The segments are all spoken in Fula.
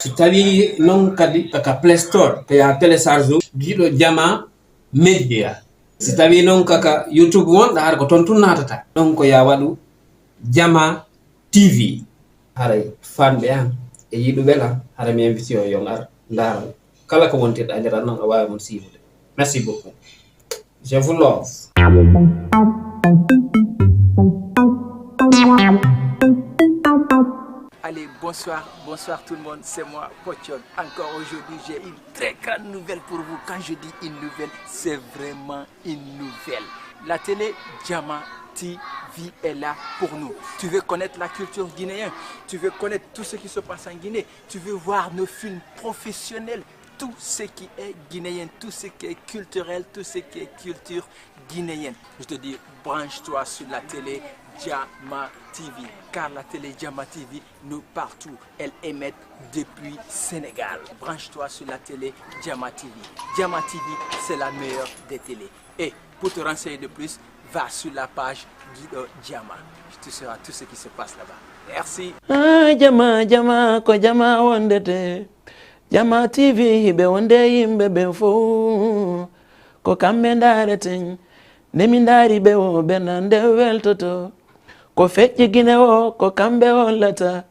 so tawi non kadi kaka Play Store ko ya télécharge giɗo Jama Media. So tawi non kaka YouTube wonɗa har ko ton tun natata ɗon ko ya waɗu Jama TV. haray fanɓe an e yiɗuɓe an hara mi invite o yon ar ndara kala ko wontirɗa andiran noon a wawi mon siiwude. Merci beaucoup. Je vous love. Allez, bonsoir tout le monde, c'est moi, Pochon. Encore aujourd'hui, j'ai une très grande nouvelle pour vous. Quand je dis une nouvelle, c'est vraiment une nouvelle. La télé Jama TV est là pour nous. Tu veux connaître la culture guinéenne, tu veux connaître tout ce qui se passe en Guinée, tu veux voir nos films professionnels, tout ce qui est guinéen, tout ce qui est culturel, tout ce qui est culture guinéenne. Je te dis, branche-toi sur la télé Jama TV, car la télé Jama TV, nous partout, elle émet depuis Sénégal. Branche-toi sur la télé Jama TV. Jama TV, c'est la meilleure des télés. Et pour te renseigner de plus, va sur la page Guido Jama. Tu sauras tout ce qui se passe là-bas. Merci. Jama, ko Jama wondete. Jama TV hibe wonde yimbe be fo. Ko kambe ndareten. Nemi ndari be wo benande weltoto. Ko fecci Guinée o ko kambe hollata.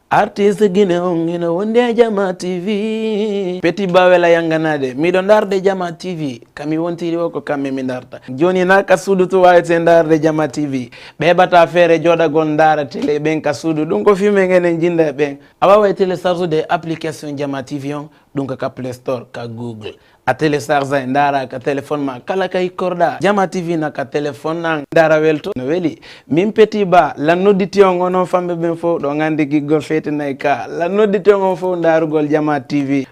Artiste Guinée on ina wonde Jama TV. Petit bawela yanganade miɗo darde Jama TV kami wontiri o ko kamɓe mi darta joni na ka suudu to wawete darde Jama TV ɓe heɓata feere joɗagol dara télé ɓen ka suudu ɗum ko filme ngenen jinda ɓen a wawa télécharge application Jama TV on ɗum ka Play Store ka Google a télécharge e dara ka téléphone ma kala kay korɗa Jama TV na ka téléphone na dara welto no weeli min Petit Ba la nodditi on onon famɓe ɓen fof ɗo gandi giggol fetinayi ka la nodditi on fof darugol Jama TV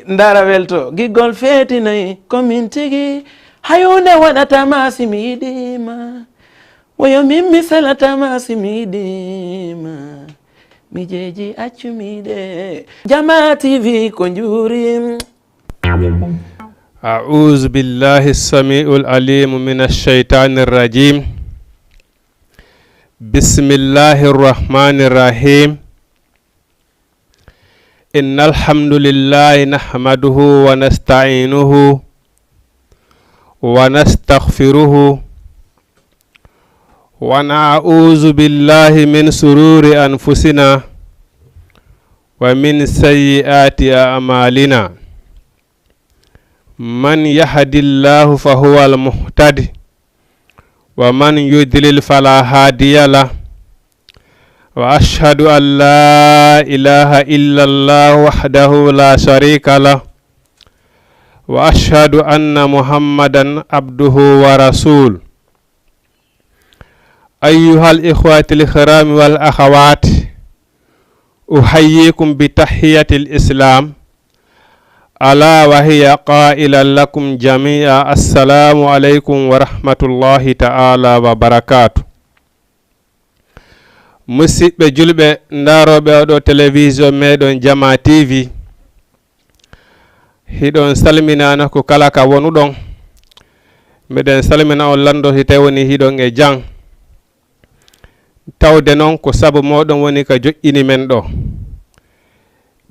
ndara welto giggol fetinayi komin tigi hayunde waɗatama si mi yiɗima woyo min mi salatama si mi yiɗima mi jeeji accumiɗe Jama TV ko juurim. أعوذ بالله السميع العليم من الشيطان الرجيم بسم الله الرحمن الرحيم إن الحمد لله نحمده ونستعينه ونستغفره ونعوذ بالله من شرور أنفسنا ومن سيئات أعمالنا من يهد الله فهو المهتد ومن يضلل فلا هادي له وأشهد أن لا إله إلا الله وحده لا شريك له وأشهد أن محمدا عبده ورسوله أيها الإخوة الكرام والأخوات أحييكم بتحية الإسلام ألا وهي قائلا لكم جميعا السلام عليكم ورحمة الله تعالى وبركاته. musidɓe julɓe ndaroɓe oɗo télévision meɗon Jama TV hiɗon salminana ko kala ka wonuɗon meɗen salmina on lando si tawi woni hiɗon e jang tawde noon ko sabu moɗon woni ka joƴƴini men ɗo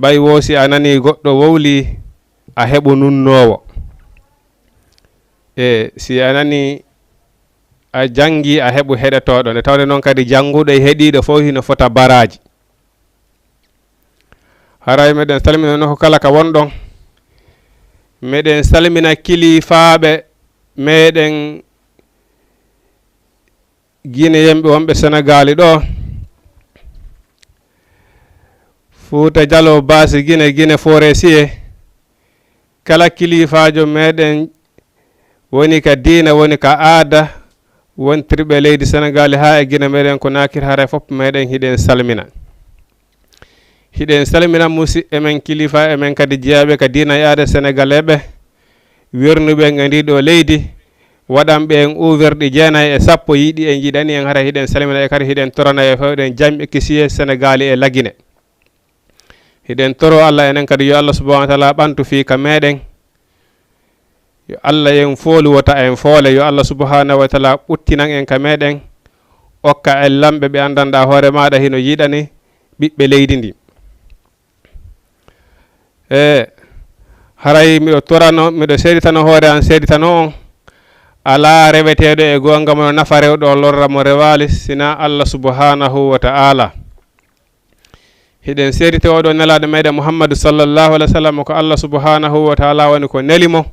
ɓay wosi a nani goɗɗo wowli a heɓu nunnowo e si a nani a jangi a heɓu heɗetoɗo nde tawde noon kadi janguɗo e heeɗiɗo fof hino fota baraji haray meɗen salmina no ko kala ka wonɗon meɗen salmina kilifaɓe meɗen Guinée yemɓe wonɓe Sénégal ɗo Fouta Diallo Basi Guinée Forêt Sié kala kilifajo meɗen woni ka diina woni ka aada wontirɓe leydi Sénégal ha e Guinée meɗen ko nakir hara fof meɗen hiɗen salmina musidɓe men kilifa emen kadi jeeyaɓe ka diina e aada sénégalais wernuɓe e ndiɗo leydi waɗanɓe en ouverɗi 9 yiɗi e jiɗani en hara hiɗen salmina e kadi hiɗen torana e fewɗen jamɓe kisiye Sénégal e Laguine hiɗen toro Allah enen kadi yo Allah subhanahu wa ta'ala ɓantu fiika meɗen yo Allah en foolu wota en foole yo Allah subhanahu wa ta'ala ɓuttinan en ka meɗen okka en lamɓe ɓe andanɗa hoore maɗa hino yiɗani ɓiɓɓe leydi ndi haray miɗo torano miɗo seeditano hoore an seeditano on ala reweteɗo e gonga mo nafa rewɗo lorra mo rewali sina Allah subhanahu wa ta'ala. Hiɗen seedite oɗo nelaɗo meɗen Muhammadu sallallahu alaihi wa sallam ko Allah subhanahu wa ta'ala woni ko nelimo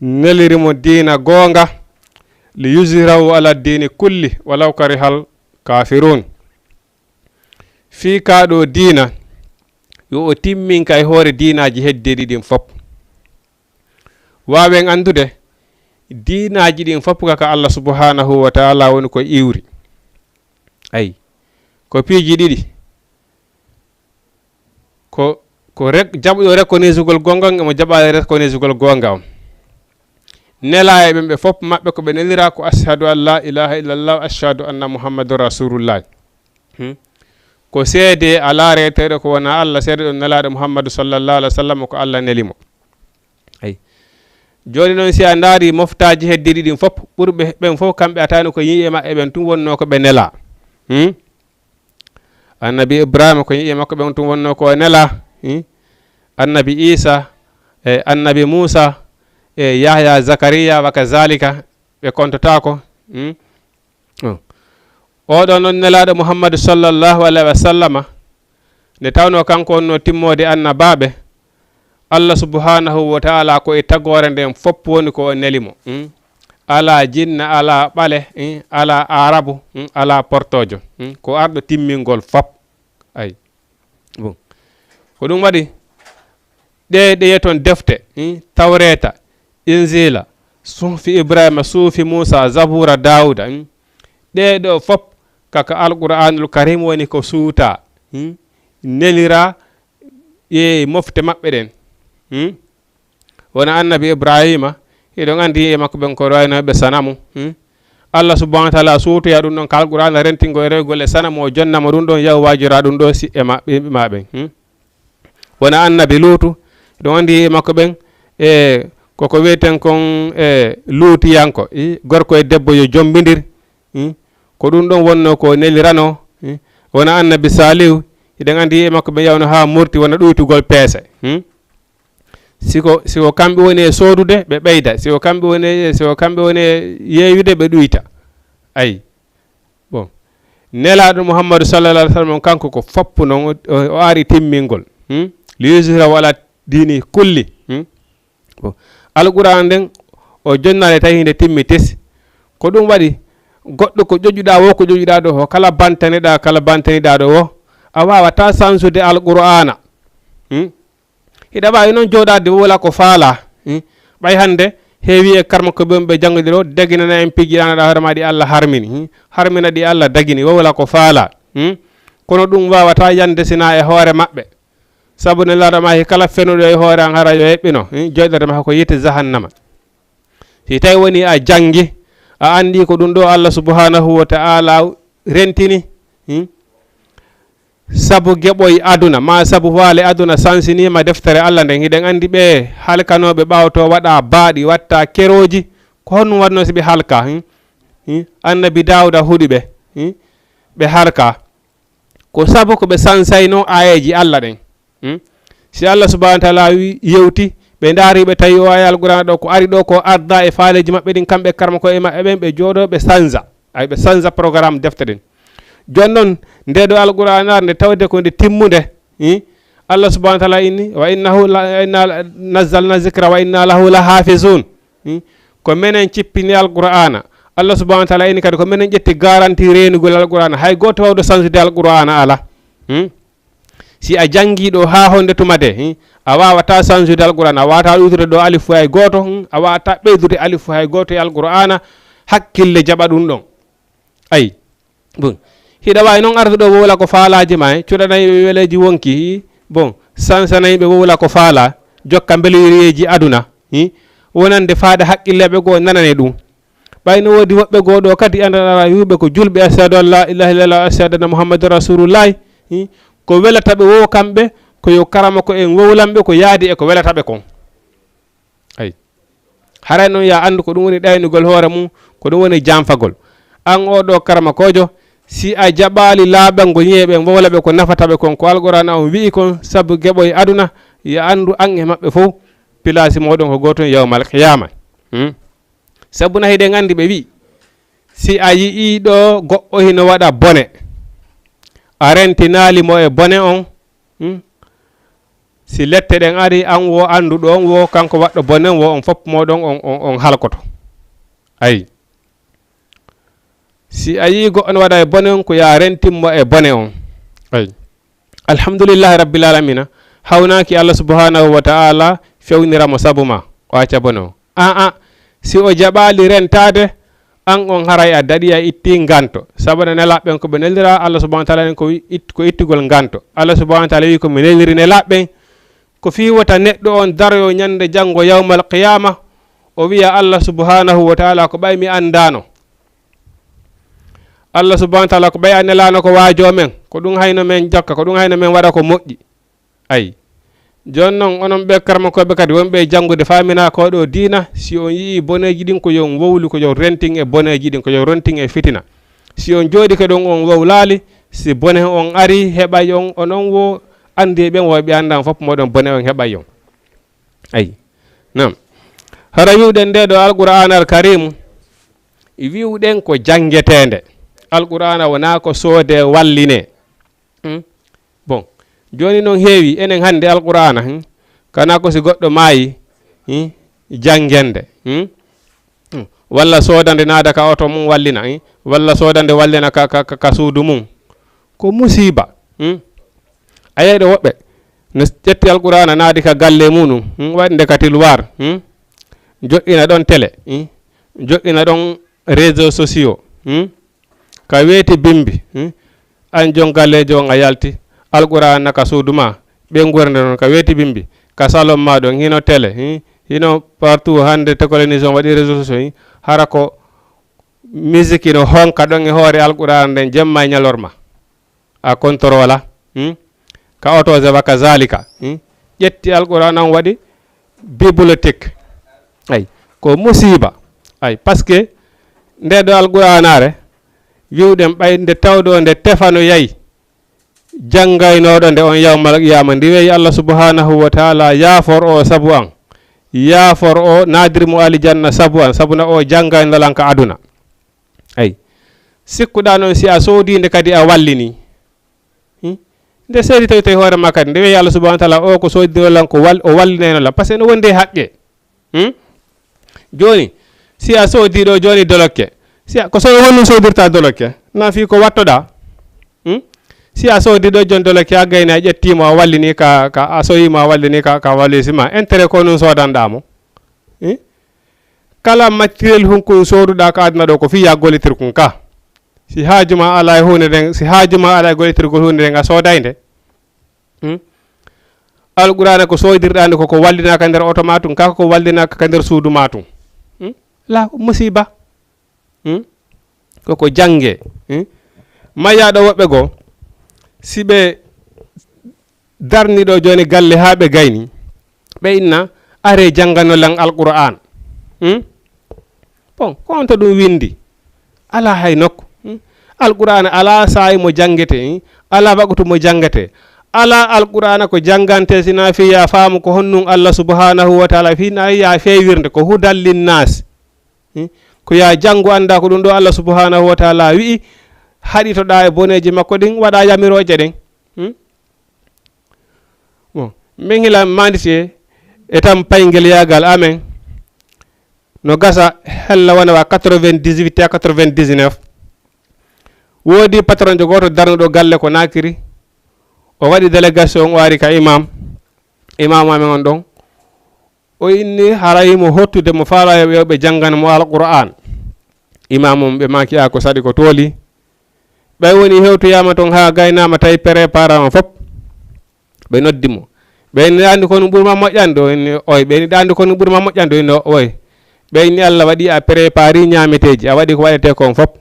nelirimo diina gonga li yuzhirahu ala dini kulli walaw karihal kafirun. Fi kaɗo diina yo o timmin kay hoore diinaji heddiɗi ɗin fop. Wawen andude diinaji ɗin fop kaka Allah subhanahu wa ta'ala woni ko iwri. Ay ko piiji ɗiɗi ko jaɓuɗo rekonisugol gonga mo jaɓaade rekonisugol gonga on. Nela e ɓe fop maɓɓe ko ɓe nelira ko ashhadu an la ilaha illallah ashhadu anna muhammadun rasulullah. Ko seede ala reteɗo ko wona Allah seede ɗon nelaɗo Muhammadu sallallahu alaihi wa sallam ko Allah nelimo. Ay joni noon si a ndaari moftaji heddiɗi ɗin fop ɓurɓe ɓen fof kamɓe atani ko yi'e maɓɓe ɓen tum wonno ko ɓe nela. Annabi Ibrahima ko yi'e makko ɓen tum wonno ko nela. Annabi Isa annabi Musa Yahya Zakariya wa kazalika ɓe kontotako. Oɗo noon nelaɗo Muhammadu sallallahu alaihi wa sallama nde tawno kanko wonno timmode annabaɓe Allah subhanahu wa ta'ala ko e tagore nden fop woni ko o nelimo. Ala jinna ala ɓale ala arabu ala portojo ko arɗo timmingol fop. Ay bon ko ɗum waɗi ɗe yeton defte tawreta injila sufi Ibrahima sufi Musa zabura Dawuda ɗeɗo fop kaka alqur'anul karim woni ko suuta nelira e mofte maɓɓe ɗen. Wona annabi Ibrahima eɗon andi e makko ɓen ko waynoɓe sanamu. Allah subhanahu wa ta'ala suutoya ɗum ɗon ka alqur'ana rentingo e rewgol e sanamu o jonnamo ɗum ɗon yaw wajira ɗum ɗo si e maɓɓe. Wona annabi Lutu eɗon andi e makko ɓen koko wiyeten kon luutiyanko gorko e debbo yo jombidir ko ɗum ɗon wonno ko nelirano. Wona annabi Salihu eɗen andi e makko ɓen yawno ha murti wona ɗuytugol peese. siko kamɓe woni e soodude ɓe ɓeyda siko kamɓe woni e yeeyude ɓe ɗuyta. Ayi bon nelaɗo Muhammadu sallallahu alaihi wa sallam kanko ko foppu noon o ari timmingol li yuzhirahu ala dini kulli. Bon alquran nden o jonnale tawi nde timmi tesi ko ɗum waɗi goɗɗo ko ƴoƴuɗa wo ko ƴoƴuɗa ɗo ho kala bantaniɗa ɗo wo a wawata sansude alqur'ana. Hiɗa wawi noon joɗade wola ko faala. Ɓay hande heewi e karma ko ɓe janggodir o daginana en pijjiɗanaɗa hoore ma ɗi Allah harmini harmina ɗi Allah dagini wola ko faala. Kono ɗum wawata yande sina e hoore maɓɓe sabu ne laɗa ma kala fenuɗo e hoore an hara yo heɓɓino joɗere ma ko yiite jahannama. Si tawi woni a jangi a andi ko ɗum ɗo Allah subhanahu wa ta'ala rentini sabu geɓoy aduna ma sabu waale aduna sansinima deftere Allah nden hiɗen andi ɓe halkanoɓe ɓawto waɗa baaɗi watta keroji ko honɗum waɗno si ɓe halka. Annabi Dawuda huuɗi ɓe halka ko sabu ko ɓe sansayno ayeji Allah ɗen. Si Allah subhanahu wa ta'ala yewti ɓe daari ɓe tawi o aya alqur'ana ɗo ko ari ɗo ko arda e faaleji maɓɓe ɗin kamɓe karma ko e maɓɓe ɓen ɓe jooɗo ɓe sanza ay ɓe sanza programme defte ɗen. Joni noon nde ɗo alqur'ana nde tawde ko nde timmude Allah subhanahu wa ta'ala inni wa inna nazzalna zikra wa inna lahu la hafizun ko menen cippini alqur'ana. Allah subhanahu wa ta'ala inni kadi ko menen ƴetti garanti renugol alqur'ana hay goto wawɗo sansude alqur'ana ala. Si a jangiɗo ha honde tumade a wawata sansude alqur'ana a wawata ɗuytude ɗo alifu hay goto a wawata ɓeydude alifu hay goto e alqur'ana hakkille jaɓa ɗum ɗon. Ayi bon hiɗa wawi noon arde ɗo wowla ko faalaji ma cuɗanayiɓe weleji wonki bon sansanayiɓe wowla ko faala jokka mbeliriyeji aduna wonande faade haqqilleɓe goo nanane ɗum. ɓayno woodi woɓɓe goo ɗo kadi andana yuɓe ko julɓe ashhadu an la ilaha illallah ashhadu anna muhammadun rasulullahi ko welataɓe wo kamɓe koyo karama ko en wowlanɓe ko yaadi e ko welataɓe kon. Ayi haray noon ya andu ko ɗum woni ɗaynugol hoore mum ko ɗum woni janfagol. An oɗo karama kojo si a jaɓali laaɓal ngo yiyeɓe wowlaɓe ko nafataɓe kon ko alqur'ana on wi'i kon sabu geɓoy aduna ya andu an e maɓɓe fof pilasi moɗon ko goton yawmal qiyama. Sabu na hiɗen andi ɓe wi si a yii ɗo goɗɗo hino waɗa bone a rentinali mo e bone on, si lette ɗen ari an wo anduɗo on wo kanko waɗɗo bone wo on fopp moɗon on halkoto. Ayi, si a yii goɗɗo no waɗa e bone on ko ya rentinmo e bone on. Ayi, alhamdulillahi rabbil alamina, hawnaki Allah subhanahu wa ta'ala fewniramo sabu ma o acca bone o. Si o jaɓali rentade an on haray a daɗi a itti nganto, sabu nelaɓɓen ko ɓe nelira Allah subhanahu wa ta'ala ko ittugol nganto. Allah subhanahu wa ta'ala wi ko mi neliri nelaɓɓen ko fiwata neɗɗo on daroyo ñande janngo yawmal qiyama o wiya Allah subhanahu wa ta'ala ko ɓay mi andano. Allah subhanahu wa ta'ala ko ɓay a nelano ko waajo men, ko ɗum hayno men jokka, ko ɗum hayno men waɗa ko moƴƴi. Ayi, jon noon onon ɓe karmakoɓe kadi wonɓe janngude famina koɗo diina, si on yii boneji ɗin ko yon wowlu, ko yon renting e boneji ɗin, ko yon renting e fitina. Si on jooɗi ke ɗon on wowlali, si bone on ari heɓay on, onon wo andi ɓen woɓe andan fof moɗon bone on heɓay on. Ayi, nam hara wiwɗen nde ɗo alqur'an al karim wiwɗen ko jangetede. Alqur'ana wona ko soode walline. Bon, joni noon heewi enen hande alqur'ana kana ko si goɗɗo maayi jangende, walla soodande naada ka oto mum wallina, walla soodande wallina ka suudu mum, ko musiba. A yeeɗo woɓɓe no ƴetti alqur'ana naadi ka galle muɗum waɗde ka tilwar, joɗɗina ɗon télé, joɗɗina ɗon réseaux sociaux, ka weeti bimbi, an jon gallejo on a yalti alqur'ana ka suudu ma ɓe gurde noon ka weeti bimbi ka salon ma ɗon hino télé, hino partout hande télévision waɗi réseaux sociaux, hara ko musique ino honka ɗon e hoore alqur'ana nden jemma e ñalorma a contrôla, ka otoje waka zalika, ƴetti alqur'ana on waɗi bibliothèque. Ay, ko musiba. Ay, parce que nde ɗo alqur'anare wiwɗen ɓay nde tawɗo nde tefano yayi jangaynoɗo nde on yawmal qiyama ndi weyi Allah subhanahu wa ta'ala yafor o sabu an, yafor o nadirmo alijanna sabu an, sabuna o jangaynolan ka aduna. Ay, sikkuɗa noon si a soodinde kadi a wallini, nde seedi tawi tawi hoore ma kadi nde weyi Allah subhanahu wa ta'ala o ko soodinolan ko o wallinaynolan par ce que no wonde haqqe. Joni si a soodiɗo joni dolokke, si ko so honum sodirta dolokke na fi ko wattoɗa. Si a soodiɗo jon dolokke a gayni a ƴettimo a wallini ka a soyimo a wallini ka wallisima intérêt ko nun sodanɗamo. Kala matériel hunko soduɗa ka aduna ɗo ko fiya gollitir kum ka, si haajuma ala e hunde nden, si haajuma ala e gollitirgol hunde nden a soodayde. Alqur'ana ko sodirɗande koko wallinaka nder oto ma tum, kaka ko wallinaka ka nder suudu ma tum, la musiba. Koko jange mayaɗo woɓɓe goo si ɓe darniɗo joni galle ha ɓe gayni ɓe inna are janganolan alqur'an. Bon, ko on to ɗum windi ala hay nokku. Alqur'ana ala sayi mo jangete, ala waɓatu mo jangete, ala alqur'ana ko jangante sina fiya faamu ko honnum Allah subhanahu wa ta'ala fina ya fewirde ko hudallin nas, ko ya jangu anda ko ɗum ɗo Allah subhanahu wa ta'ala wi'i haɗitoɗa e boneji makko ɗin waɗa yamiroje ɗen. Bon, min hila mandite e tan paygel yagal amen no gasa hella wona wa 98 à 99 woodi patron jo goto darnuɗo galle ko nakiri o waɗi délégation o ari ka imam amen on ɗon o inni harayimo hottude mo faala yoɓe jangana mo alqur'an. Imam on ɓe makiya ko saɗi ko tooli ɓay woni hewtoyama toon ha gaynama tawi préparant fop ɓe noddimo ɓeyni andi ko no ɓurma moƴƴande o inni oy ɓeyni andi ko no ɓurma moƴƴande o inni oy ɓeyni Allah waɗi a préparé ñameteji a waɗi ko waɗete kon fop,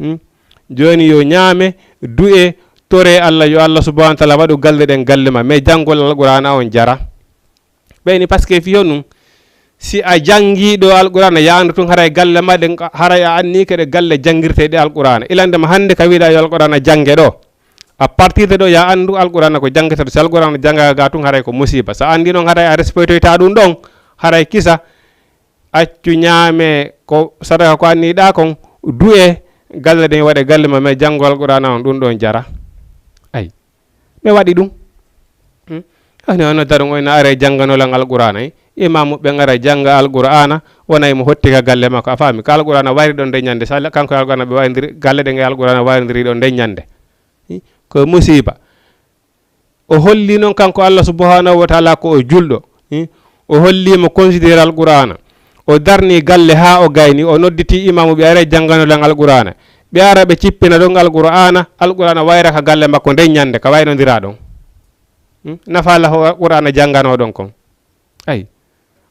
joni yo ñaame du'e tore Allah yo Allah subhanahu wa ta'ala waɗu galle ɗen galle ma mais janggol alqur'ana on jara ɓeyni par ce que fiyo num si a jangiɗo alqur'ana yandu tun haray galle ma haray a anni kede galle jangirteɗe alqur'ana ilandema hande ka wiɗa yo alqur'ana jange ɗo a partir de ɗo ya andu alqur'ana ko jangata so alqur'ana janga ga tun haray ko musiba sa andi non haray a respectoyta ɗum ɗon haray kisa accu ñaame ko sadaka ko anniɗa kon du'e galle ɗen waɗe galle ma mais janggo alqur'ana on ɗum ɗon jara ay ɓe waɗi ɗum ani ono daron oyna are jangganolan alqur'ana imamu ɓe gara janga alqur'ana wonay mo hotti ka galle makko a faami ka alqur'ana wayri ɗon nde ñande sa kanko alqur'ana ɓe waydiri galle ɗen e alqur'ana waydiri ɗon nde ñande ko musiba o holli noon kanko Allah subhanahu wa ta'ala ko o julɗo o hollimo considére alqur'ana o darni galle ha o gayni o nodditi imamu ɓe are jangganolan alqur'ana ɓe ara ɓe cippina ɗon alqur'ana wayra ka galle makko nde ñande ka waynodira ɗon nafa Allah qur'ana janggano ɗon kon ay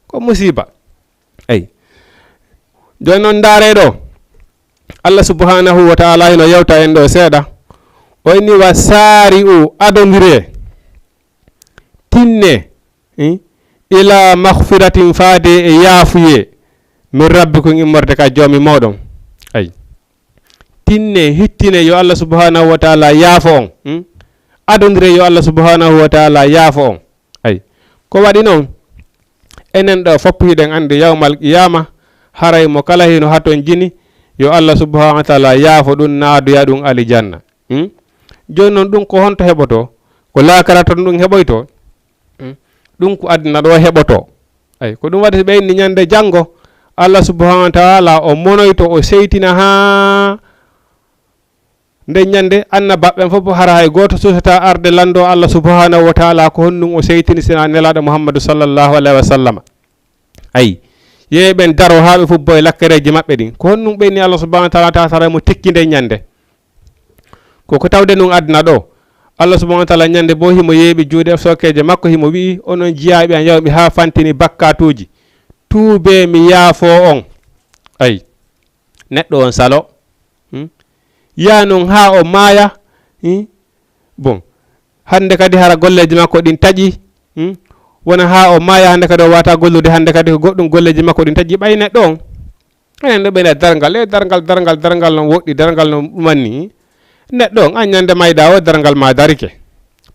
ko musiba ay joni noon ndaare ɗo Allah subhanahu wa ta'ala ino yewta en ɗo seeɗa o inni wa saari u adondire tinne ila maghfiratin faade e yaafuye min rabbikum immorde ka joomi moɗon ay tinne hittine yo Allah subhanahu wa ta'ala yaafo on adondire yo Allah subhanahu wa ta'ala yaafo on ay ko waɗi noon enen ɗo fopp hiɗen andi yawmal qiyama haray mo kala hino haton jini yo Allah subhanahu wa ta'ala yaafo ɗum naadoya ɗum alijanna joni noon ɗum ko honto heɓoto ko laakara ton ɗum heɓoyto ɗum ko aduna ɗo heɓoto ay ko ɗum waɗi ɓeyni ñande janggo Allah subhanahu wa ta'ala o monoyto o seytina ha nde ñande annabaɓɓen fof hara hay goto susata arde lando Allah subhanahu wa ta'ala ko honnum o seytini sina nelaɗo Muhammadu sallallahu alaihi wa sallam ay yeɓen daro ha ɓe fubbo e lakkereji maɓɓe ɗin ko honnum ɓeyni Allah subhanahu wa ta'ala tawtara mo tikki nde ñande koko tawde nun aduna ɗo Allah subhanahu wa ta'ala ñande bo himo yeeɓi juuɗe sokeje makko himo wi'i onon jiyaɓe an yawɓe ha fantini bakkatuji tuube mi yaafo on ay neɗɗo on salo ya non ha o maaya bon hande kadi hara golleji makko ɗin taƴi wona ha o maaya hande kadi o wata gollude hande kadi ko goɗɗum golleji makko ɗin taƴi ɓay neɗɗo on enen ɗo ɓeyna dargal non woɗɗi dargal non ɗumanni neɗɗo on an ñande mayɗa o dargal ma darike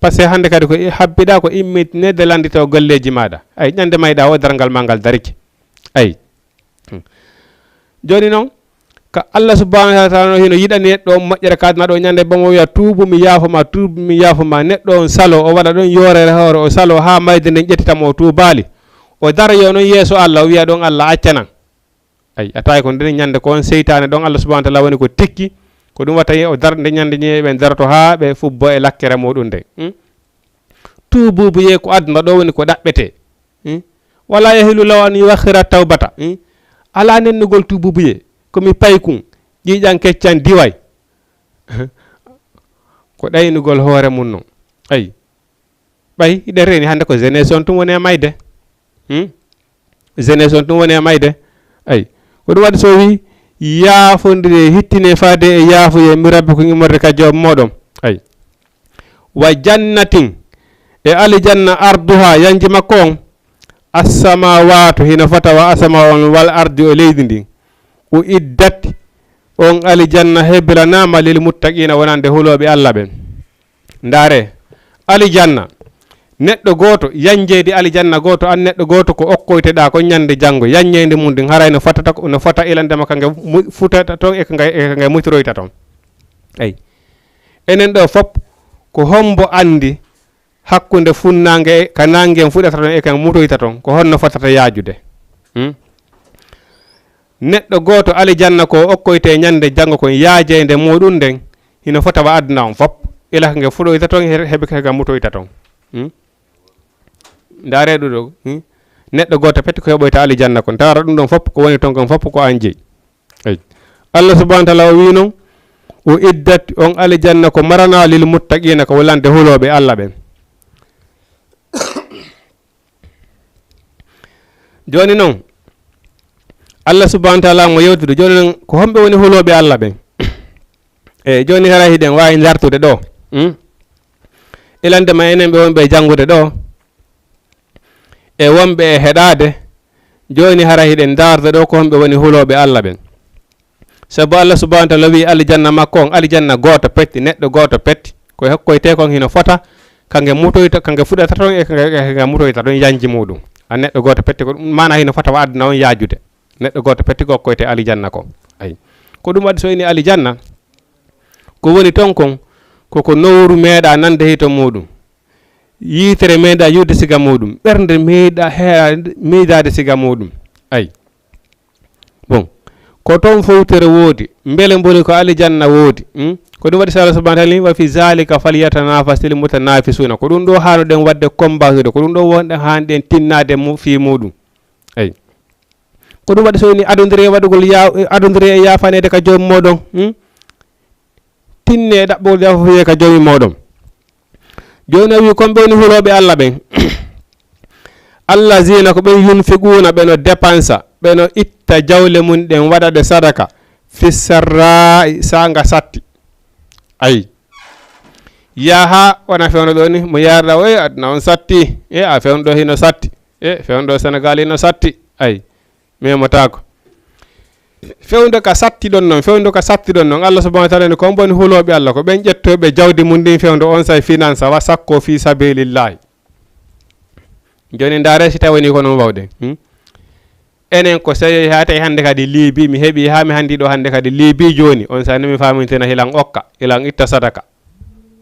par ce que hande kadi ko habbiɗa ko immitnede landito golleji maɗa ay ñande mayɗa o dargal ma ngal darike ay joni noon ka Allah subhanahu wa ta'ala hino yiɗani neɗɗo on moƴƴere kadna ɗo ñande bomo wiya tuubu mi yaafoma neɗɗo on salo o waɗa ɗon yorere hoore o salo ha mayde nden ƴettitamo o tuubali o dara yo noon yeeso Allah o wiya ɗon Allah accanan ay a tawi ko nden ñande ko on seytane ɗon Allah subhanahu wa ta'ala woni ko tikki ko ɗum watta o dar nde ñande ñeeɓe daroto ha ɓe fubbo e lakkere muɗum nde tuububu ye ko aduna ɗo woni ko ɗaɓɓete wala yahilu law an yuakhira tawbata ala nennugol tuububu ye komi paykun ƴiƴan keccan diway ko ɗaynugol hoore mum noon ay ɓay hiɗen reni hande ko jeunesse on tum woni e mayde jeunesse on tum woni e mayde ay ko ɗum waɗi so wi yaafodire hittine faade e yaafuye mi rabbi ko immorde ka joom moɗon ay wa jannatin e alijanna arduha yanji makko on assamawatu hino fata wa asama on wal ardi o leydi ndin o iddat on alijanna heblanama lil muttaqina wonande huloɓe Allah ɓen ndaare alijanna neɗɗo goto yanjede alijanna goto an neɗɗo goto ko okkoyteɗa ko ñande janggo yanñede mum ndin haray no fata ilandema kange futata toon e kange mutiroyta toon ay enen ɗo fop ko hombo andi hakkude funnange ka nangue fuɗata toon e kan mutoyta toon ko honno fotata yaajude neɗɗo goto alijanna ko okkoyte ñande janggo kon yaajede muɗum nden hino fota wa aduna on fop ila kange fuɗoyta toon heɓe kaga mutoyta toon ndaare ɗo neɗɗo goto petti ko heɓoyta alijanna kon tawata ɗum ɗon fop ko woni toon kon fop ko an jeeyi ay Allah subhanahu wa ta'ala o wi noon o iddat on alijanna ko marana lil muttaqina ko wolande huloɓe Allah ɓen joni noon Allah subhanahu wa ta'ala mo yewtude joni noon ko homɓe woni huloɓe Allah ɓen e joni hara hiɗen wawi dartude ɗo ilandema enen ɓe wonɓe jangude ɗo e wonɓe e heɗade joni hara hiɗen darde ɗo ko homɓe woni huloɓe Allah ɓen sabu Allah subhanahu wa ta'ala wi aljanna makko on aljanna goto petti neɗɗo goto petti koye hokkoyte kon hino fota kange mutoyta kange fuɗata ton e kange mutoyta ɗon yanji muɗum a neɗɗo goto petti ko mana hino fota wa aduna on yajude neɗɗo goto petti ko hokkoyte alijanna ko ayi ko ɗum waɗi so ini alijanna ko woni ton kon koko nowru meeɗa nande hito muɗum yitere meeɗa yude siga muɗum ɓernde meeɗa meydade siga muɗum ayi bon ko toon fowtere woodi beele mboli ko alijanna woodi ko ɗum waɗi so Allah subhanahu wa ta'ala wa fi zalika falyatanafasil mutanafisuna ko ɗum ɗo haanoɗen wadde combatude ko ɗum ɗo wonɗen haanɗen tinnade fi muɗum ayi ko ɗum waɗi so ni adodiri e waɗugol adodiri e yafanede ka joomi moɗon tinne e ɗaɓɓugol yafafuye ka joomi moɗon joni a wi komɓe woni huloɓe Allah ɓen Allah zina ko ɓen yunfiquna ɓeno dépensa ɓeno itta jawle mum ɗen waɗaɗe sadaka fissarra'i sanga satti ayi yaha wona fewno ɗo ni mo yarɗa oy aduna on satti e a fewno ɗo hino satti e fewno ɗo Sénégal hino satti ayi memotako fewde ka satti ɗon noon fewde ka satti ɗon noon Allah subhanahu wa ta'ala ni ko boni huloɓe Allah ko ɓen ƴettoɓe jawdi mum ndin fewde on say finance wa sakko fi sabilillahi joni ndare si tawani ko noon wawɗen enen ko so ha tawi hande kadi liibi mi heeɓi ha mi handi ɗo hande kadi liibi joni on sa nimi famintena hilan okka hilan itta sadaka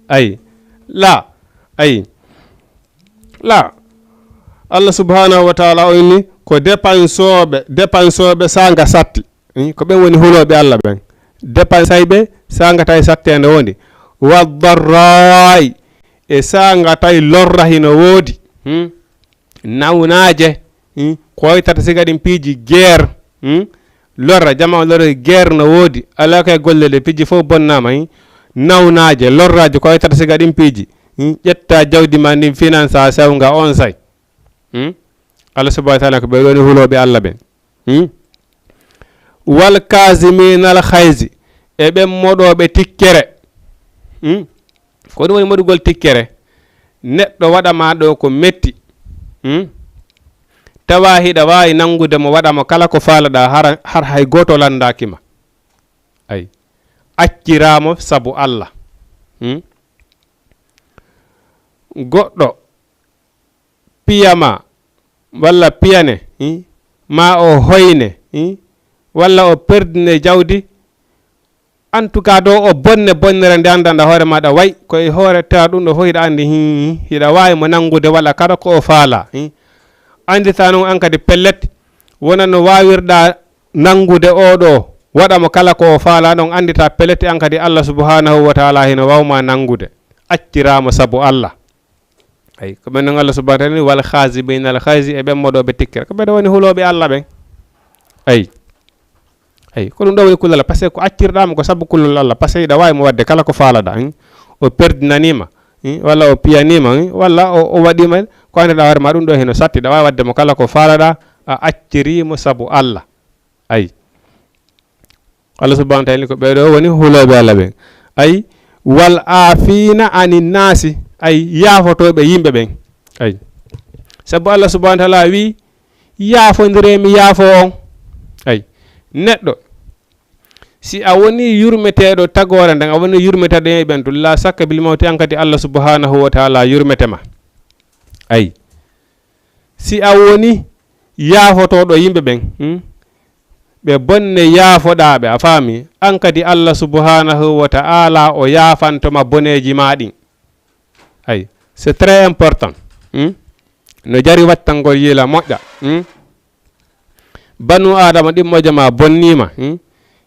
ayi la ayi la Allah subhanahu wa ta'ala o inni ko dépensoɓe sanga satti ko ɓen woni huloɓe Allah ɓen dépensayɓe sanga tawi sattede wondi waddarrayi e sanga tawi lorra hino woodi nawnaje koytata siga ɗin piiji guerre lorra jama lorra guerre no woodi ala kay gollede piiji fof bonnama nawnaje lorraje koytata siga ɗin piiji ƴetta jawdi ma ndin finance a sewnga on say Allah subhanahu wa ta'ala ko ɓe woni huloɓe Allah ɓen wal kasimina al khayzi e ɓen moɗoɓe tikkere ko ɗum woni moɗugol tikkere neɗɗo waɗama ɗo ko metti tawa hiɗa wawi nangude mo waɗamo kala ko faalaɗa har hay goto landakima ay acciramo sabu Allah goɗɗo piyama walla piyane ma o hoyne walla o perdine jawdi en tout cas do o bonnere nde andanda hoore maɗa way koye hoore tawa ɗum ɗo fof hiɗa andi hiɗa wawi mo nangude walla kada ko o faala andita noon an kadi pellet wona no wawirɗa nangude oɗo waɗamo kala ko o faala ɗon andita pellet an kadi Allah subhanahu wa ta'ala hino wawma nangude acciramo sabu Allah ay ko ɓen noon Allah subhanahu wa ta'ala wal khazibina al khayzi e ɓen moɗoɓe tikkere ko ɓeɗo woni huloɓe Allah ɓen ay ko ɗum ɗo woni kullal par ce que ko accirɗama ko sabu kullal Allah par ce que hiɗa wawi mo wadde kala ko faalaɗa o perdinanima walla o piyanima walla o waɗima ko andeɗa hoore ma ɗum ɗo heno satti ɗa wawi wadde mo kala ko faalaɗa a accirimo sabu Allah ay Allah subhanahu wa ta'ala ko ɓeɗo woni huloɓe Allah ɓen ay wal afina anin nasi ay yaafotoɓe yimɓe ɓen ay sabu Allah subhanahu wa ta'ala wi yaafodiremi yaafo on ay neɗɗo si a woni yurmeteɗo tagore nden a woni yurmeteɗo e ɓen la sakka bil mawti an kadi Allah subhanahu wa ta'ala yurmetema ay si a woni yaafotoɗo yimɓe ɓen ɓe bonne yaafoɗaɓe a faami an kadi Allah subhanahu wa ta'ala o yaafantoma boneji maɗin ay c'est très important no jari wattangol yiila moƴƴa banu adama ɗimmoje ma bonnima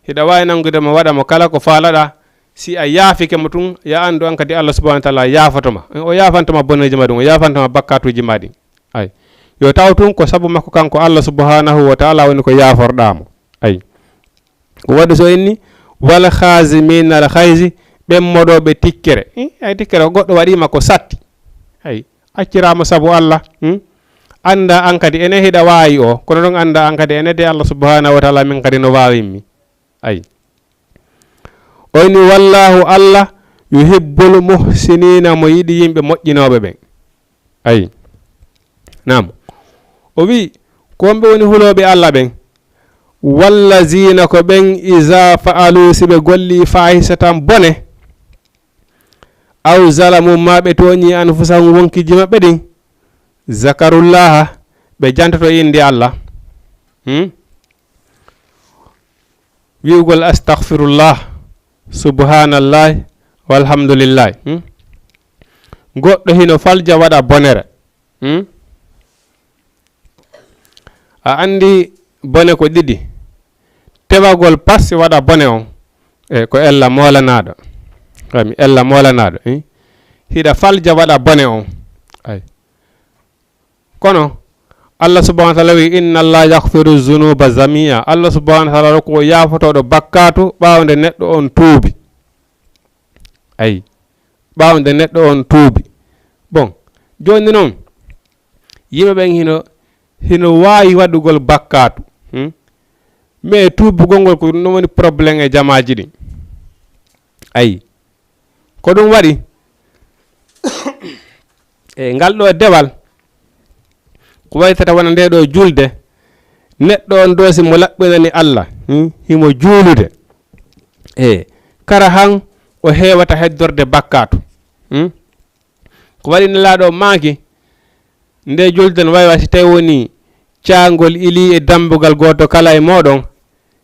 hiɗa wawi nangude mo waɗa mo kala ko faalaɗa si a yaafike mo tun ya andu an kadi Allah subhanahu wa ta'ala yaafotoma o yaafantoma boneji ma ɗum o yaafantoma bakkatuji maɗin ay yo taw tun ko sabu makko kanko Allah subhanahu wa ta'ala woni ko yaaforɗamo ay ko waɗi so inni wal khazimina al khayzi ɓen moɗoɓe tikkere ay tikkere ko goɗɗo waɗima ko satti ay accirama sabu Allah anda an kadi ene hiɗa wawi o kono ɗon anda an kadi ene de Allah subhanahu wa ta'ala min kadi no wawimmi ay oyni wallahu Allah yuhibbul muhsinina mo yiɗi yimɓe moƴƴinoɓe ɓen ay nam o wi ko wonɓe woni huloɓe Allah ɓen wallazina ko ɓen iza fa'alu siɓe golli fahisatan bone aw zalamu ma ɓe toñi anfusahum wonkiji maɓɓe ɗin zakarullaha ɓe jantoto inde Allah wi'ugol astaghfirullah subhanallah walhamdulillah goɗɗo hino falja waɗa bonere a andi bone ko ɗiɗi tewagol passi waɗa bone on ko ella molanaɗo mi ella molanaɗo hiɗa falja waɗa bone on ay kono Allah subhanahu wa ta'ala wi inna Allah yaghfiru dhunuba zamia. Allah subhanahu wa ta'ala ko yafotoɗo bakkatu ɓawde neɗɗo on tuubi ay ɓawde neɗɗo on tuubi bon joni noon yimɓe ɓen hino wawi waɗugol bakkatu mais tuubugol ngol ko ɗum woni probléme e jamaji ɗin ayi ko ɗum waɗi e ngal ɗo dewal ko waytata wona nde ɗo julde neɗɗo on doosi mo laɓɓinani Allah himo juulude kara han o heewata heddorde bakkatu ko waɗi nelaɗo maaki nde julde no wawi wasi tawi woni caangol ili e dambugal goto kala e moɗon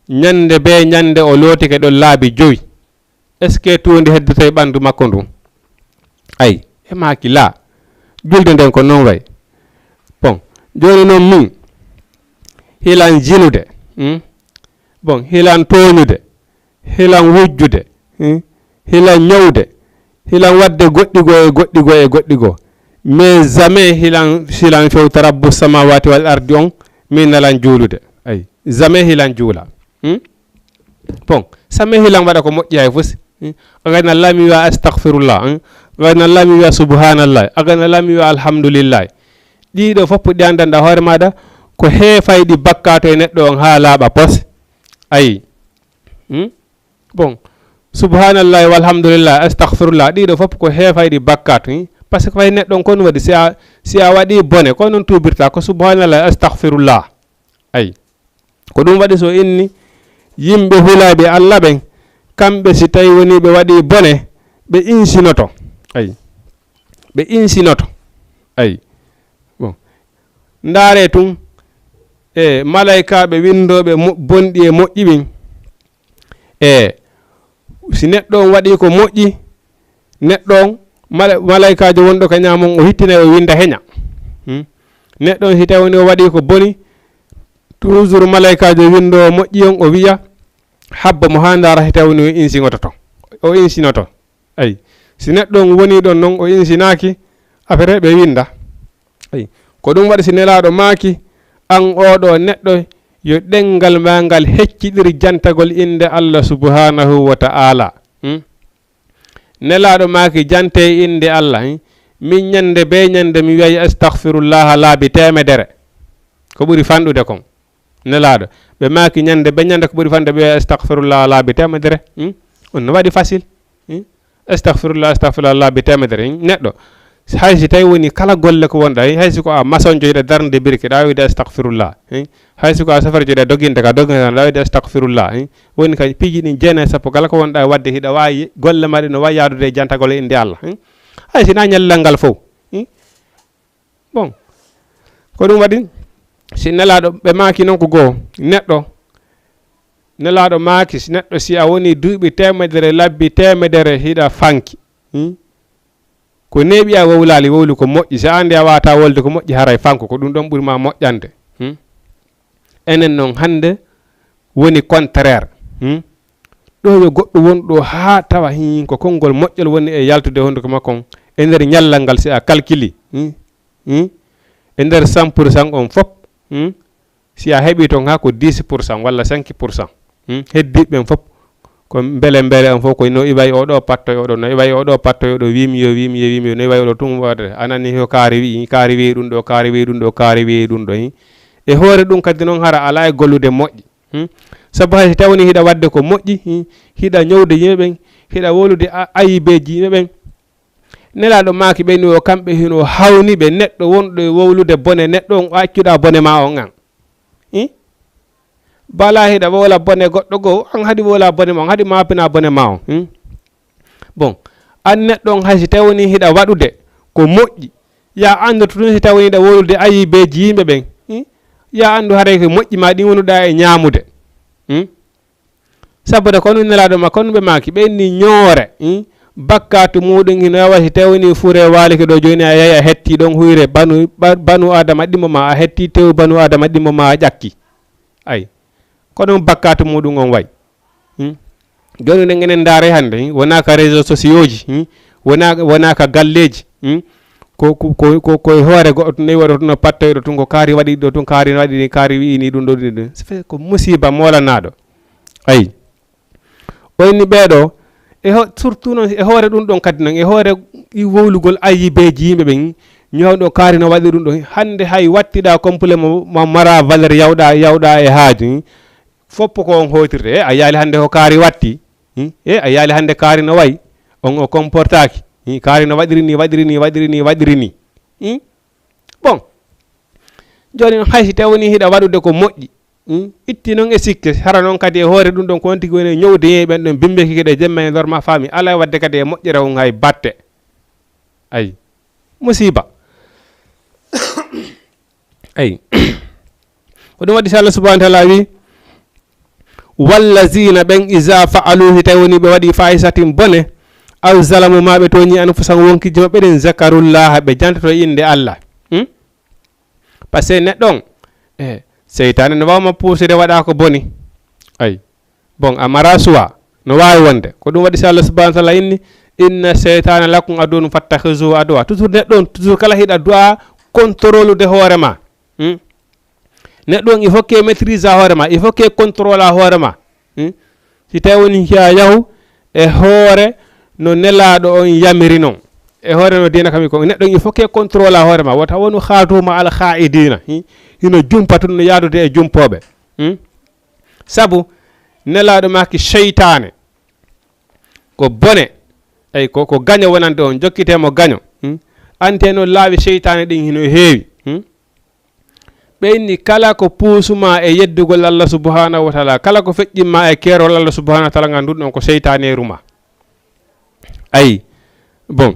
ñande be ñande o lootike ɗon laabi 5 est ce que tuundi heddoto e ɓandu makko ndu ay e maaki la julde nden ko noon way bon joni noon min hilan jinude bon hilan tooñude hilan wujjude hilan ñawde hilan wadde goɗɗigo mais jamais hilan fewta rabbu samawati wal ardi on min nalan juulude ay jamais hilan juula bon jamais hilan waɗa ko moƴƴi hay fosi agana Allah mi wiya astaghfirullah agana Allah mi wiya subhanallah agana Allah mi wiya alhamdulillah ɗiɗo fof ɗi andanɗa hoore maɗa ko heefayɗi bakkato e neɗɗo on ha laaɓa pos ayi bon subhanallah walhamdulillah astaghfirullah ɗiɗo fof ko heefayɗi bakkato par ce que fay neɗɗo on kono waɗi si a waɗi bone ko noon tubirta ko subhanallah astaghfirullah ayi ko ɗum waɗi so inni yimɓe hulaɓe Allah ɓen kamɓe si tawi woni ɓe waɗi bone ɓe insinoto ayi ɓe insinoto ayi bon ndaare tun e malaikaɓe windoɓe bonɗi e moƴƴi ɓin e si neɗɗo on waɗi ko moƴƴi neɗɗo on malaikajo wonɗo ka ñamon o hittina o winda heña neɗɗo on si tawi woni o waɗi ko boni toujours malaikajo windo moƴƴi on o wiya habba mo ha ndara si tawi woni o insinoto ayi si neɗɗo on woni ɗon noon o insinaki après ɓe winda ayi ko ɗum waɗi si nelaɗo maaki an oɗo neɗɗo yo ɗengal ma ngal hecciɗiri jantagol inde Allah subhanahu wa ta'ala nelaɗo maaki jante inde Allah min ñande be ñande mi wiyi astaghfirullah laabi temedere ko ɓuri fanɗude kon nelaɗo ɓe maaki ñande be ñande ko ɓuri fande ɓe astaghfirullah laabi temedere on no waɗi facile astaghfirullah laabi temedere neɗɗo hay si tawi woni kala golle ko wonɗa hay si ko a maçon joyiɗa darde birke ɗa wiide astaghfirullah hay si ko a safara joyiɗa doginde ka ɗa wiide astaghfirullah woni ka piiji ɗin jeena sappo kala ko wonɗa wadde hiɗa wawi golle maɗe no wawi yadude e jantagol inde Allah hay sina ñallal ngal fof bon ko ɗum waɗi si nelaɗo ɓe maaki noon ko goo neɗɗo nelaɗo maaki neɗɗo si a woni duuɓi temedere labbi temedere hiɗa fanki ko neeɓi a wowlali wowli ko moƴƴi so andi a wata wolde ko moƴƴi haray fanko ko ɗum ɗon ɓuurima moƴƴande enen noon hande woni contraire ɗo yo goɗɗo wonɗo ha tawa ko konngol moƴƴol woni e yaltude honduko makko e nder ñallal ngal si a calculi e nder 100% on fop si a heeɓi toon ha ko 10% walla 5% heddiɓeɓen fop ko mbele on fof ko no iwayi oɗo pattoy oɗo no iwayi oɗo pattoy oɗo wimi yo no iwayi oɗo tum waɗde anani ho kaari wi ɗum ɗo kaari wi ɗum ɗo e hoore ɗum kadi noon hara ala e gollude moƴƴi sabu hay tawni hiɗa wadde ko moƴƴi hiɗa ñawde yimɓeɓen hiɗa wolude ayibeji yimɓeɓen nelaɗo maaki ɓeyni o kamɓe hino hawniɓe neɗɗo wonɗo e wowlude bone neɗɗo on accuɗa bone ma on an bala hiɗa wola bone goɗɗo goo an haɗi wola bone ma on haɗi mapina bone ma on bon an neɗɗon hay si tawni hiɗa waɗude ko moƴƴi ya andu to ɗum si tawni ɗa wolude ayibeji yimɓe ɓen ya andu haray ko moƴƴi ma ɗi wonuɗa e ñaamude sabude ko ɗum nelaɗo ma kono ɓe maki ɓenni ñoore bakkatu muɗum hino wawa si tawni fure waliki ɗo joni a yeeyi a hetti ɗon huyre banu adama ɗimmo ma a hetti tew banu adama ɗimmo ma a ƴakki ay ko ɗum bakkatu muɗum on way joni nde genen daare hande wona ka réseau sociaux ji wona ka galleji ko hoore goɗɗo nayi waɗo tun no pattoyɗo tun ko kaari waɗi ɗo tun kaari waɗi ni kaari wiini ɗum ɗo ɗum so fait ko musiba molanaɗo ayi oyni ɓeeɗo surtout noon e hoore ɗum ɗon kadi noon e hoore wowlugol ayibeji yimɓe ɓen ñawɗo kaari no waɗi ɗum ɗo hande hay wattiɗa complet mo mara valeur yawɗa e haaju foppo ko on hotirde a yaali hande ko kaari watti a yaali hande kaari no wayi on o comportaki kaari no waɗiri ni bon joni noon hay si tawni hiɗa waɗude ko moƴƴi itti noon e sikke hara noon kadi e hoore ɗum ɗon ko wonti woni ñowde yeeyi ɓen ɗon bimbeki kiɗe jemma e dorma faami ala wadde kadi e moƴƴere on hay batte ayi musiba ayi ko ɗum waɗi so Allah subhanahu wa taala wi wallazina ɓen isa faalu si tawi woni ɓe waɗi fahisatin bone aw zalamu ma ɓe toñi anfusahum wonkiji maɓɓe ɗen zakarullaha ɓe jantoto inde Allah par ce que neɗɗon seytane no wawma puusede waɗa ko boni ay bon a mara suwa no wawi wonde ko ɗum waɗi so Allah subhanahu wa taala inni inna seytane lakum adun fattahizu aduwa toujours neɗɗon toujours kala hiɗa du'a contrôle de hoore ma neɗɗon il faut que maîtrise a hoore ma il faut que contrôle a hoore ma si tawi woni hiya yahu e hoore no nelaɗo on yamiri noon e hoore no dina kami ko neɗɗon il faut que contrôle a hoore ma wota wonu haatuma al khaidina hino jumpa tun no yaadude e jumpoɓe sabu nelaɗo maki cheytane ko bone ay ko gaño wonande on jokkitemo gaño ante noon laawi cheytane ɗin hino heewi ɓeyni kala ko puusuma e yeddugol Allah subhanahu wa taala kala ko feƴƴinma e keerol Allah subhanahu wa taala nganndu ɗon ko cheytane ruma ayi bon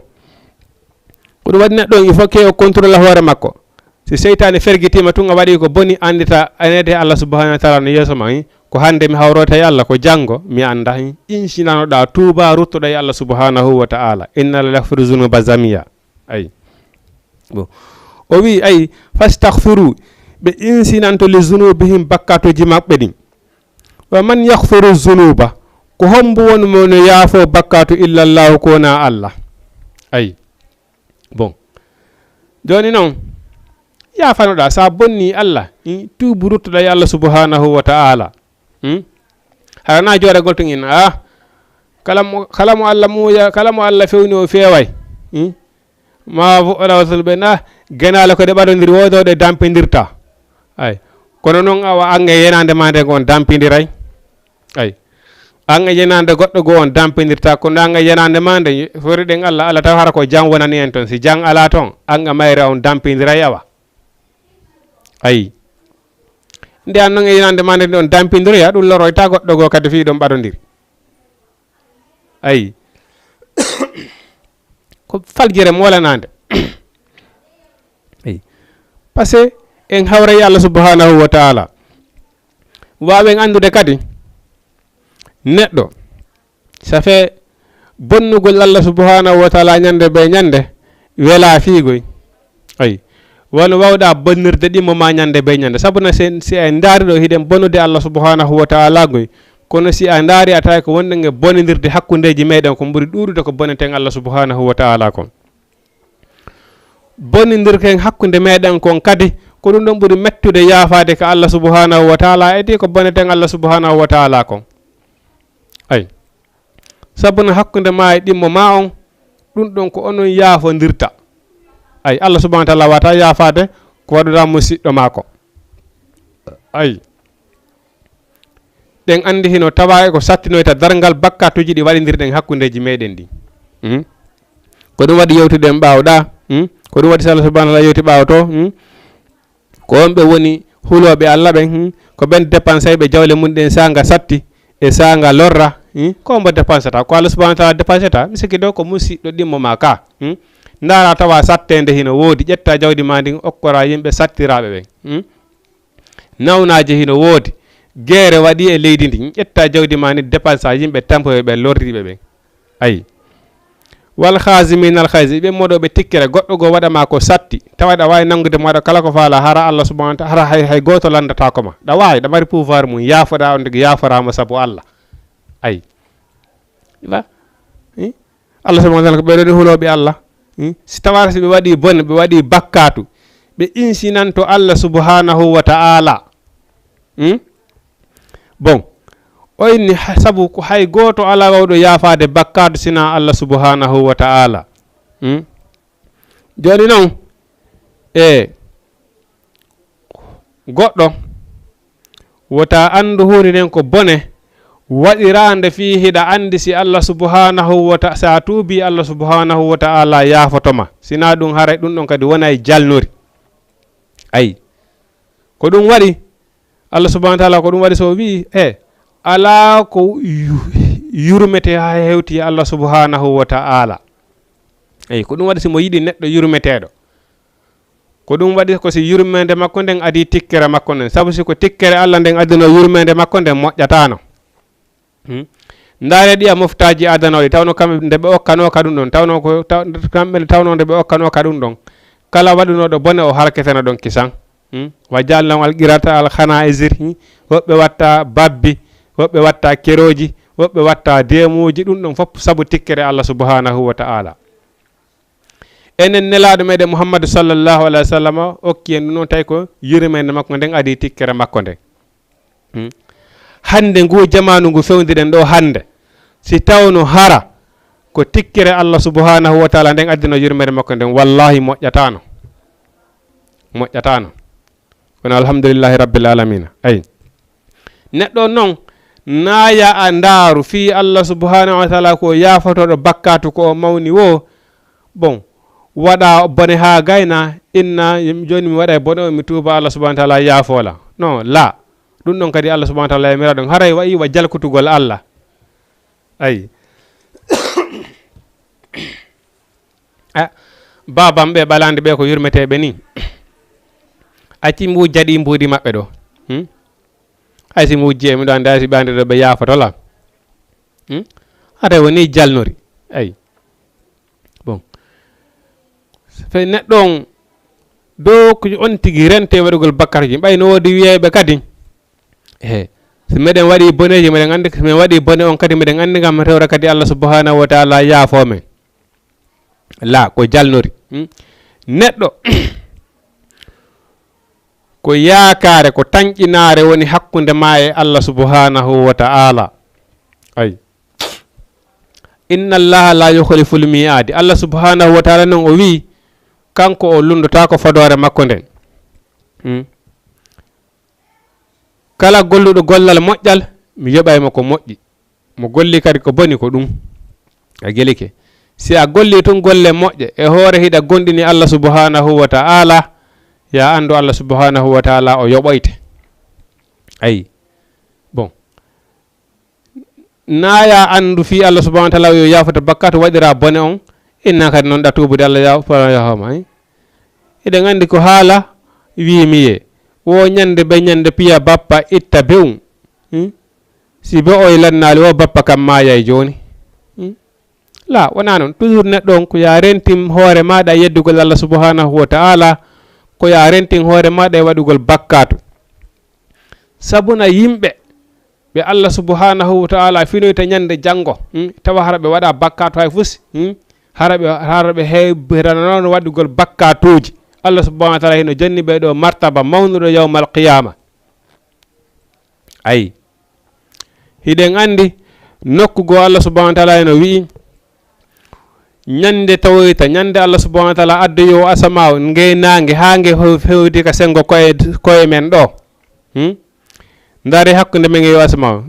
ko ɗum waɗi neɗɗo il faut que o contrôle hoore makko si cheytane fergitima tun a waɗi ko boni andita anede Allah subhanahu wa taala no yeeso ma ko hande mi hawroto e Allah ko janngo mi anda insinanoɗa tuuba ruttoɗo e Allah subhanahu wa taala inna la yaghfiru zunuba jami'a ayi bon o wi ayi fastaghfiru ɓe insinanto li zunubihim bakkatuji maɓɓe ɗin wa man yaghfiru zunuba ko hombo woni mo no yaafo bakkatu illallahu ko na Allah ayi bon joni noon yafanoɗa sa bonni Allah tuubu ruttoɗa e Allah subhanahu wa ta'ala harana jooɗagol tun in kala mo Allah fewni o feeway ma woɗawtol ɓe genale ko ɗe ɓaɗodiri wodoɗe dampidirta ay kono noon awa an e yenande ma nde gon dampidiray ay an e yenande goɗɗo go on dampidirta kono an e yenande ma nde foriɗen Allah taw hara ko jang wonani en toon si jang ala toon an e mayre on dampidiray awa ayi nde an noon e yenande ma nde on dampidiroya ɗum loroyta goɗɗo go kadi fi ɗon ɓaɗodiri ayi ko faljere molanande ayi par ce que en hawray Allah subhanahu wa ta'ala wawen andude kadi neɗɗo ça fait bonnugol Allah subhanahu wa ta'ala ñande be ñande wela fiigoy ayi wala wawɗa bonnirde ɗimmo ma ñande be ñande sabuna si en daari ɗo hiɗen bonnude Allah subhanahu wa ta'ala goy kono si a daari a tawi ko wonde bonidirde hakkundeji meɗen ko ɓuri ɗuuɗude ko boneten Allah subhanahu wa ta'ala kon bonidirken hakkunde meɗen kon kadi ko ɗum ɗon ɓuri mettude yaafade ko Allah subhanahu wa ta'ala edi ko boneten Allah subhanahu wa ta'ala kon ay sabuna hakkunde ma e ɗimmo ma on ɗum ɗon ko onon yaafodirta ay Allah subhanahu wa ta'ala wata yaafade ko waɗuɗa musidɗo mako ay ɗen andi hino tawa ko sattinoyta dargal bakkatuji ɗi waɗidirɗen hakkundeji meɗen ɗi ko ɗum waɗi yewtuɗen ɓawɗa ko ɗum waɗi so Allah subhanahu wa ta'ala yewti ɓawto ko wonɓe woni huloɓe Allah ɓen ko ɓen dépensay ɓe jawle mum ɗen sanga satti e sanga lorra ko mbo dépensata ko Allah subhanahu wa ta'ala dépensata mi sikki do ko musidɗo ɗimmo ma ka ndara tawa sattende hino woodi ƴetta jawdi ma ndin okkora yimɓe sattiraɓe ɓen nawnaji hino woodi guerre waɗi e leydi ndi ƴetta jawdi ma ni dépensa yimɓe tampoɓe ɓe lorriɓe ɓen ayi wal khasimin al khaysi ɓe moɗoɓe tikkere goɗɗo go waɗama ko satti tawa ɗa wawi nangude mo waɗa kala ko faala hara Allah subhanahu wa ta'ala hara hay goto landata ko ma ɗa wawi ɗa mari pouvoir mum yafoɗa on tigi yaforama saabu Allah ayi Allah subhanahu wa ta'ala ko ɓeɗoni huloɓe Allah si tawata si ɓe waɗi bone ɓe waɗi bakkatu ɓe insinanto Allah subhanahu wa ta'ala bon o inni sabu ko hay goto ala wawɗo yafade bakkatu sina Allah subhanahu wa ta'ala joni noon goɗɗo wota andu hunde nden ko bone waɗirande fi hiɗa andi si Allah subhanahu wa ta'ala sa tuubi Allah subhanahu wa ta'ala yafotoma sina ɗum haray ɗum ɗon kadi wona e jalnori ayi ko ɗum waɗi Allah subhanahu wa ta'ala ko ɗum waɗi so wi ala ko yurmete ha hewti Allah subhanahu wa ta'ala eyi ko ɗum waɗi simo yiɗi neɗɗo yurmeteɗo ko ɗum waɗi ko si yurmede makko nden adi tikkere makko nden sabu si ko tikkere Allah nden adino yurmede makko nden moƴƴatano ndaare ɗi a moftaji adanoɗi tawno kamɓe nde ɓe okkano ka ɗum ɗon tawno ko kamɓe tawno nde ɓe okkano ka ɗum ɗon kala waɗunoɗo bone o harketena ɗon kisan wa jallam al qirata al khana isir woɓɓe watta babbi woɓɓe watta keroji woɓɓe watta demuji ɗum ɗon fof sabu tikkere Allah subhanahu wa ta'ala enen nelaɗo meɗen Muhammadu sallallahu alaihi wa sallam okki en noon tawi ko yurmede makko nden adi tikkere makko nden hande ngu jamanu ngu fewdiɗen ɗo hande si tawno hara ko tikkere Allah subhanahu wa ta'ala nden addino yurmede makko nden wallahi moƴƴatano kono alhamdulillahi rabbil alamina ayi neɗɗo noon naya a ndaaru fi Allah subhanahu wa ta'ala ko yafotoɗo bakkatu ko mawni wo bon waɗa bone ha gayna inna joni mi waɗa bone o mi tuuba Allah subhanahu wa ta'ala yaafola non la ɗum ɗon kadi Allah subhanahu wa ta'ala yamira ɗon haray wayi wa jalkutugol Allah ayi babam ɓe ɓalande ɓe ko yurmeteɓe ni acci mi wujjaɗi mbuudi maɓɓe ɗo hay si mi wujji e miɗo andi hay si ɓe andi ɗo ɓe yaafotola haray woni jalnori ayi bon fe neɗɗo on dow ko on tigi rente waɗugol bakkatuji ɓay no woodi wiyeɓe kadi so meɗen waɗi boneji meɗen andi so min waɗi bone on kadi meɗen andi gam rewra kadi Allah subhanahu wa ta'ala yaafo men la ko jalnori neɗɗo ko yaakare ko tanƴinare woni hakkunde ma e Allah subhanahu wa ta'ala ay inna allaha la yukhlifu l-mi'ad Allah subhanahu wa ta'ala non o wi kanko o lundota ko fodore makko nden kala golluɗo gollal moƴƴal mi yoɓaymo ko moƴƴi mo golli kadi ko boni ko ɗum a gelike si a golli tun golle moƴƴe e hoore hiɗa gonɗini Allah subhanahu wa ta'ala ya andu Allah subhanahu wa ta'ala o yoɓoyte ayi bon naya andu fi Allah subhanahu wa ta'ala yo yafata bakkatu waɗira bone on inna kadi noon ɗa tubude Allah yahoma eɗen andi ko haala wimiye wo ñande ɓe ñande piya bappa itta bewum si be oye lannali wo bappa kam mayay joni la wona noon toujours neɗɗo on ko ya rentim hoore maɗa yeddugol Allah subhanahu wa ta'ala ko ya rentin hoore maɗa e waɗugol bakkatu sabuna yimɓe ɓe Allah subhanahu wa ta'ala finoyta ñande janggo tawa hara ɓe waɗa bakkatu hay fusi hara ɓe heɓiranono waɗugol bakkatuji Allah subhanahu wa ta'ala hino janni ɓe ɗo martaba mawnuɗo yawmal qiyama ayi hiɗen andi nokkugo Allah subhanahu wa ta'ala hino wi'i ñande tawoyta ñande Allah subhanahu wa ta'ala addo yo asama nge ha nge hewdi ka sengo koye men ɗo ndare hakkunde men yo asama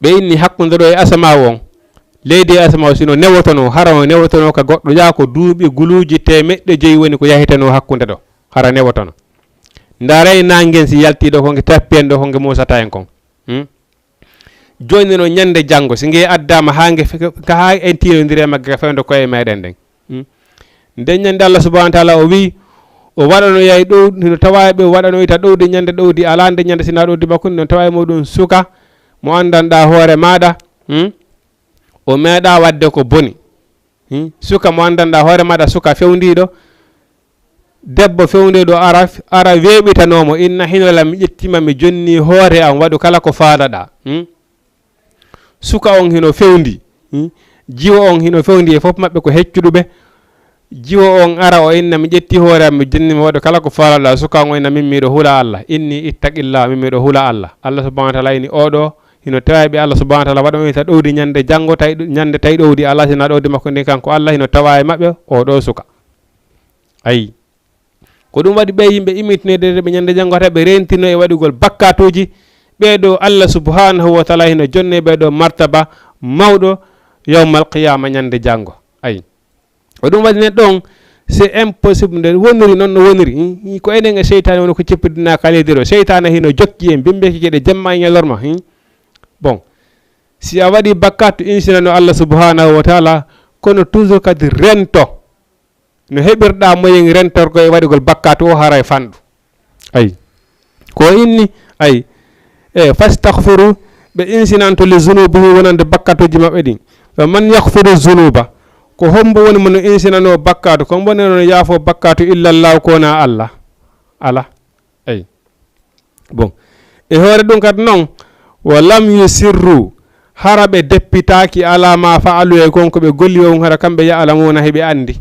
ɓe inni hakkunde ɗo e asama on leydi asama sino newotono hara o newotono ka goɗɗo yaa ko duuɓi guluuji temeɗɗe joyi woni ko yahitano hakkunde ɗo hara newotono ndaray nangen si yaltiɗo konge tappien ɗo konge musata en kon joni no ñande janngo si nge addama ha en tirodiri magge ka fewde koye meɗen ɗen nden ñande Allah subhanahu wa ta'ala o wi o waɗano yay ɗow no tawa ɓe waɗano ita ɗowdi ñande ɗowdi ala nde ñande sina ɗowdi makko no tawa moɗum suka mo andanɗa hoore maɗa o meeɗa wadde ko boni suka mo andanɗa hoore maɗa suka fewndiɗo debbo fewndiɗo ara weɓitanomo inna hinola mi ƴettima mi jonni hoore am waɗu kala ko faalaɗa suka on hino fewndi jiwo on hino fewndi e fof maɓɓe ko heccuɗuɓe jiwo on ara o inna mi ƴetti hoore am mi jonni mi waɗu kala ko faalaɗa suka on inna min miɗo hula Allah inni ittaqillah min miɗo hula Allah Allah subhanahu wa ta'ala ini oɗo hino tawaɓe Allah subhanahu wa ta'ala waɗa ta ɗowdi ñande janngo ñande tawi ɗowdi ala sina ɗowdi makko ndi kanko Allah hino tawa e maɓɓe oɗo suka ayi ko ɗum waɗi ɓe yimɓe immitinede ɓe ñande janngo ta ɓe rentino e waɗugol bakkatuji ɓeɗo Allah subhanahu wa ta'ala hino jonne ɓeɗo martaba mawɗo yawmal qiyama ñande janngo ayi ko ɗum waɗi neɗɗon c'est impossible nde woniri noon no woniri ko enen e seytane woni ko ceppidina kalidiro seytane hino jokki en bimbeki keɗe jemma e ñalorma bon si a waɗi bakkatu insinano Allah subhanahu wa ta'ala kono toujours kadi rento no heɓirɗa moyen rentorgo e waɗigol bakkatu o hara e fanɗu ayi ko inni ayi fastaghfiru ɓe insinanto li zunubihi wonande bakkatuji maɓɓe ɗin fa man yaghfiru zunuba ko hombo woni mono insinano bakkatu ko mbone no yaafo bakkatu illallah kona Allah ala ayi bon e hoore ɗum kadi noon wa lam yusirru hara ɓe deppitaki ala ma faalu e konko ɓe golli on hara kamɓe ya'lamuna heɓe andi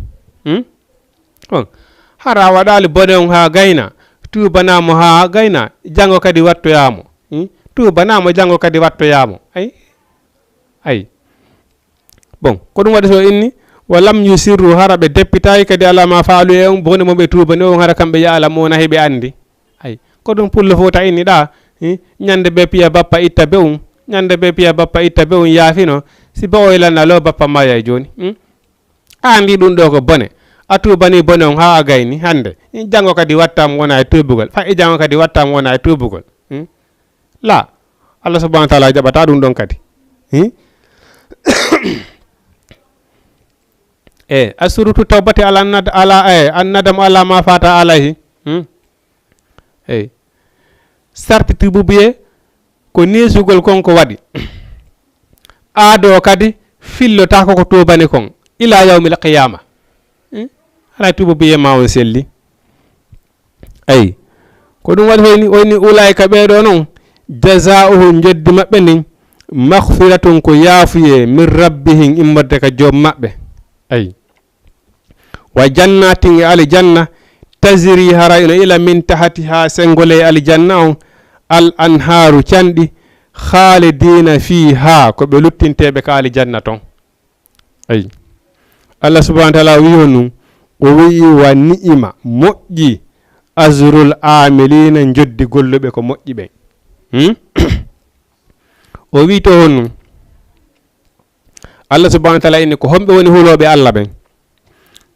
on hara waɗali bone on ha gayna tubanamo ha gayna janngo kadi wattoyamo tubanamo janngo kadi wattoyamo ay bon ko ɗum waɗi so inni wa lam yusirru hara ɓe deppitaki kadi ala ma faalu e on bone moɓe tubani on hara kamɓe ya'lamuna heɓe andi ay ko ɗum pullo fo ta inni ɗa ñande be piya bappa itta be um ñande be piya bappa itta be um yaafino si ba o ilanna lo bappa maya joni andi ɗum ɗo ko bone a tubani bone on ha a gayni hande janngo kadi wattama wona e tubugol fa janngo kadi wattama wona e tubugol la Allah subhanahu wa ta'ala jaɓata ɗum ɗon kadi asurutu tawbati ala annadamu ala ma fata alayhi sarti tububiye ko nisugol konko waɗi aado kadi fillota koko tubani kon ila yawmil qiyama ala tububiye ma on selli ayi ko ɗum waɗi woni ulaika ɓeɗo noon jaza'uhum joddi maɓɓe nin maghfiratun ko yaafuye min rabbihim immorde ka joom maɓɓe ayi wa jannatin e aljanna tajri hara ino ila min tahatiha sengole aljanna on al anharu canɗi khalidina fiha ko ɓe luttinteɓe ka aljanna ton ayi Allah subhanahu wa ta'ala wi honum o wi wa ni'ima moƴƴi azrul amilina joddi golluɓe ko moƴƴi ɓen o wi to honum Allah subhanahu wa ta'ala inni ko homɓe woni huloɓe Allah ɓen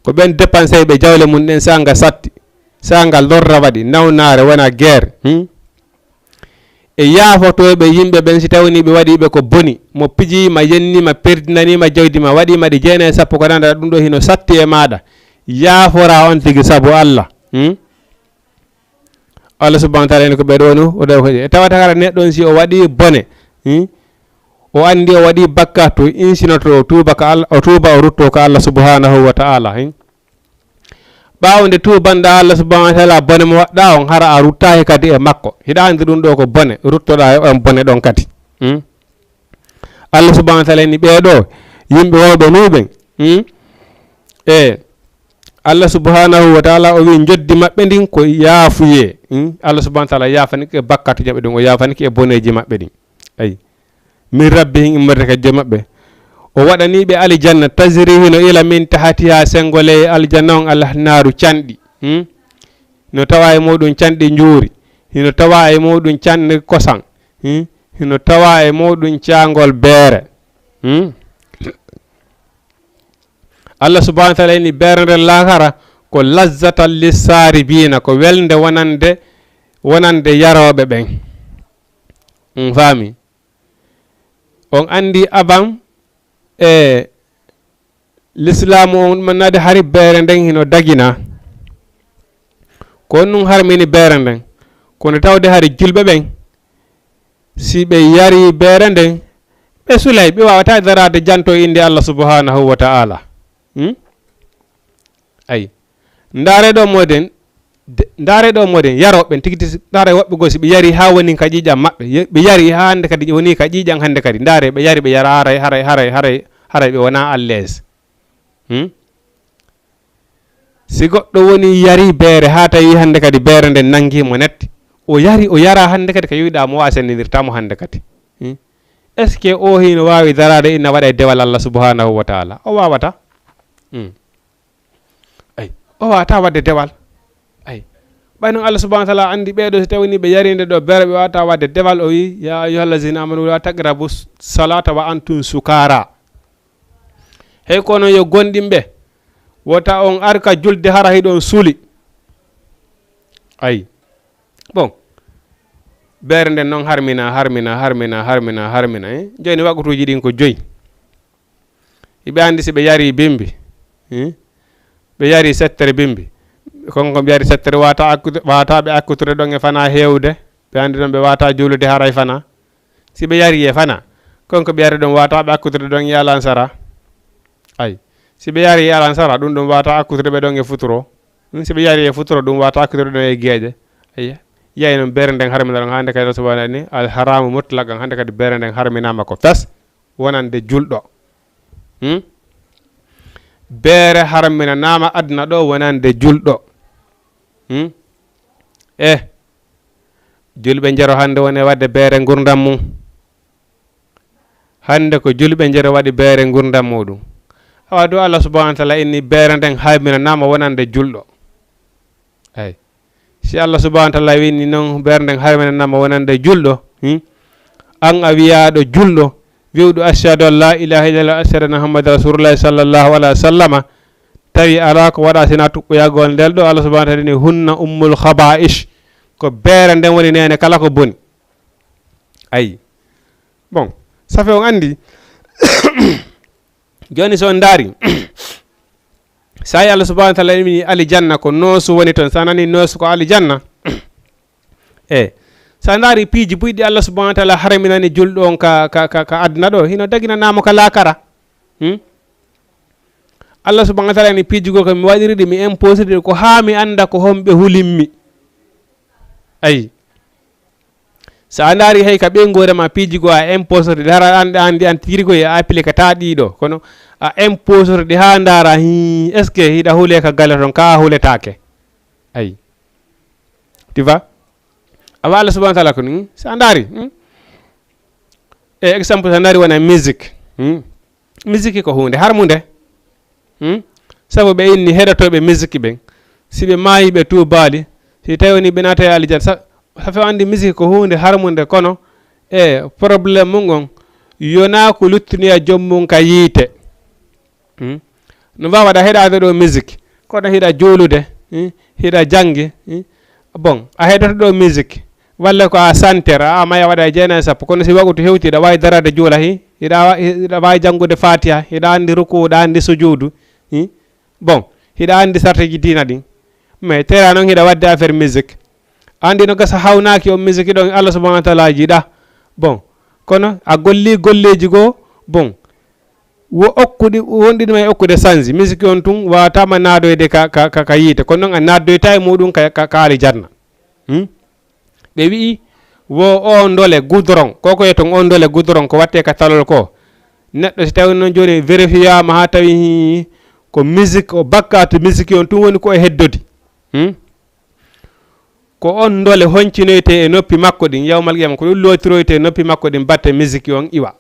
ko ɓen dépensé ɓe jawle mum ɗen sanga satti sangal lorra waɗi nawnare wona guerre e yaafotoɓe yimɓe ɓen si tawni ɓe waɗiɓe ko boni mo pijima yennima perdinanima jawdima waɗima ɗi 9 ko nanda ɗum ɗo hino satti e maɗa yaafora on tigui saabu Allah Allah subhanahu wa ta'ala en ko ɓeɗo no o ɗo ko e tawata kala neɗɗon si o waɗi bone o andi o waɗi bakkatu insinoto tuba ka Allah o tuba o rutto ka Allah subhanahu wa ta'ala ɓawde tubanɗa Allah subhanahu wa ta'ala bone mo waɗɗa on hara a ruttaki kadi e makko hiɗa andi ɗum ɗo ko bone ruttoɗa e on bone ɗon kadi Allah subhanahu wa ta'ala ni ɓeɗo yimɓe wawɓe nuɓen Allah subhanahu wa ta'ala o wi joddi maɓɓe ndin ko yaafuye Allah subhanahu wa ta'ala yafaniki e bakkatu jaɓe ɗum o yafaniki e boneji maɓɓe ɗin ayi min rabbihim immorde ka joom maɓɓe o waɗaniɓe aljanna tajri hino ila min tahatiha sengole aljanna on alnaaru canɗi no tawa e muɗum canɗi juuri hino tawa e muɗum canɗi kosan hino tawa e muɗum caangol beere Allah subhanahu wa ta'ala ini beere nder lakara ko lazzatan lissaribina ko welde wonande yaroɓe ɓen faami on andi avant l'islam on manade hari beere nden hino dagina ko nun harmini beere nden kono tawde hari julɓe ɓen si ɓe yari beere nden ɓe sulay ɓe wawata darade janto inde Allah subhanahu wa ta'ala ay ndaare ɗo moden yaroɓe tigiti ndaare woɓɓe go si ɓe yari ha woni ka ƴiƴam maɓɓe ɓe yari ha hande kadi woni ka ƴiƴam hande kadi ndaare ɓe yari ɓe yara haray ɓe wona à l'aise si goɗɗo woni yari beere ha tawi hande kadi beere nden nangimo netti o yara hande kadi ko yiɗa mo wasennidirtamo hande kadi est ce que o hino wawi darade ina waɗa e dewal Allah subhanahu wa ta'ala o wawata ay o wawata wadde dewal ay ɓay noon Allah subhanahu wa ta'ala andi ɓeɗo so tawni ɓe yarinde ɗo beere ɓe wawata wadde dewal o wi ya ayyuhallazina amanu la taqrabu salata wa antum sukara hey kono yo gonɗimɓe wota on arka julde hara hiɗon suuli ay bon beere nden noon harmina joni wagutuji ɗin ko 5 iɓe andi si ɓe yari bimbi ɓe yari 7 bimbi konko ɓe yari 7 wata ɓe akkutude ɗon e fana hewde ɓe andi ɗon ɓe wata juulude haray fana si ɓe yari e fana konko ɓe yari ɗon wata ɓe akkutude ɗon e alansara ay si ɓe yari e alansara ɗum ɗum wata akkutude ɓe ɗon e futuro si ɓe yari e futuro ɗum wata akkutude ɗon e gueeƴe aya yeyi noon beere nden harmina ɗon hande kadi subhana ni al haramu mutlaqan hande kadi beere nden harminama ko fes wonande julɗo beere harminanama aduna ɗo wonande julɗo julɓe jero hande woni wadde beere gurdam mum hande ko julɓe jero waɗi beere gurdam muɗum awa do Allah subhanahu wa ta'ala inni beere nden harminanama wonande julɗo ay si Allah subhanahu wa ta'ala winni noon beere nden harminanama wonande julɗo an a wiyaɗo julɗo wiwɗo ashhadu an la ilaha illallah ashhadu anna muhammadan rasulullah sallallahu alaihi wa sallama tawi ala ko waɗa sina tuɓɓoyagol ndel ɗo Allah subhanahu wa ta'ala ni hunna ummul khaba'is ko beere nden woni nene kala ko boni ayi bon safe on andi joni so on daari sa yi Allah subhanahu wa ta'ala ni aljanna ko noosu woni ton sa nani noosu ko aljanna sa daari piiji buyɗi Allah subhanahu wa ta'ala harminani julɗo on ka aduna ɗo hino daginanamo ka laakara Allah subhanahu wa ta'ala ni piiji go ko mi waɗiriɗi mi imposiri ko ha mi anda ko homɓe hulimmi ayi sa daari hay ka ɓe gorema piiji go a imposiri ɗi hara andi an tiri koye appliqué ta ɗiɗo kono a imposiri ɗi ha dara est ce que hiɗa huule ka galle ton ka huletake ayi tu vois awa Allah subhanahu wa ta'ala ko ni sa daari exemple sa daari wona musique musique ko hunde harmude sabu ɓe inni heɗotoɓe musique ɓen si ɓe maayi ɓe tuubali si tawi woni ɓe naata e aljanna safe andi musique ko hunde harmude kono probléme mum on yona ko luttiniya jommum ka yiite no mbawa waɗa heɗade ɗo musique koɗo hiɗa juulude hiɗa janggi bon a heɗoto ɗo musique walla ko a santere a maya waɗa e 9 kono si wagutu hewti hiɗa wawi darade juula hiɗa wawi janggude fatiha hiɗa andi ruku ɗa andi sujudu bon hiɗa andi sarteji dina ɗin mais tera noon hiɗa wadde affaire musique andi no gasa hawnaki o musique ɗon Allah subhanahu wa ta'ala jiiɗa bon kono a golli golleji goo bon wo okkuɗi wonɗiɗuma e okkude sanji musique on tun wawatama nadoyde ka yiite kono noon a naddoyta e muɗum ka aljanna ɓe wi wo o ndole goudron koko yeton on ndole goudron ko watte ka talol ko neɗɗo si tawi noon joni vérifiama ha tawi ko musique o bakkatu musique on tun woni ko e heddodi ko on ndole honcinoyte e noppi makko ɗin yawmal qiyama ko ɗum lotiroyte e noppi makko ɗin batte musique on iwa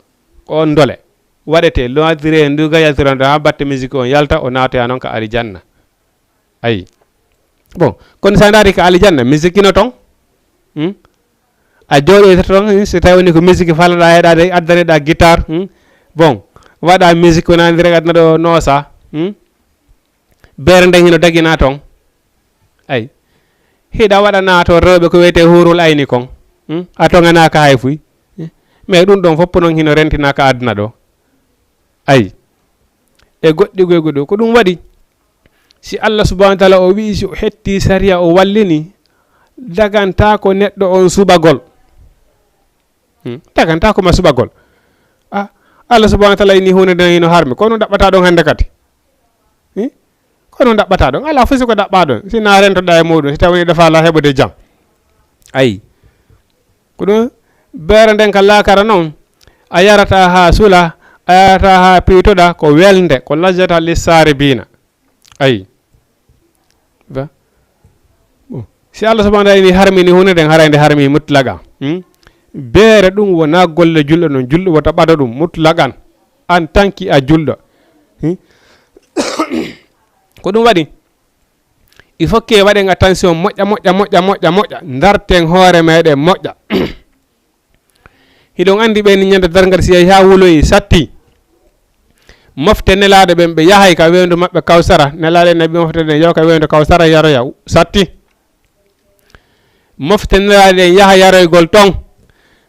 ko on ndole waɗete lodire nduga yaltironde ha batte musique on yalta o natoya noon ka aljanna ayi bon kono sa daari ka aljanna musique ino ton a jooɗoyta ton so tawi woni ko musique falaɗa heɗade addaneɗa guitare bon waɗa musique wonandire adna ɗo noosa beere nden hino dagina ton ayi hiɗa waɗana to rewɓe ko wiyete hurul ayni kon a toganaka hay fuy mais ɗum ɗon fopp noon hino rentinaka aduna ɗo ayi e goɗɗi goygo ɗo ko ɗum waɗi si Allah subhanahu wa taala o wi si o hetti sariya o wallini daganta ko neɗɗo on subagol daganta ko ma subagol Allah subhanahu wa taala ini hunde nden hino harmi ko ɗum ɗaɓɓata ɗon hannde kadi ko ɗum ɗaɓɓata ɗon ala fosi ko ɗaɓɓa ɗon sina rentoɗa e muɗum si tawi ɗo faala heɓude jam ayi ko ɗum beere nden ka laakara noon a yarata ha sula a yarata ha piitoɗa ko welde ko lajjata lissare bina ayi si Allah subhanahu wa taala ini harmini hunde nden harande harmi mutlaqa beere ɗum wona golle julɗo noon julɗo wota ɓaɗa ɗum mutlagan an tanki a julɗo ko ɗum waɗi il faut que waɗen attention moƴƴa darten hoore meɗen moƴƴa hiɗon andi ɓe ni ñande dargal si yahi ha wuloyi satti mofte nelaɗo ɓen ɓe yahay ka wewndu maɓɓe kawsara nelaɗo nabi mofte ɗen yaw ka wewndu kawsara yaroya satti mofte nelaɗo ɗen yaha yaroygol ton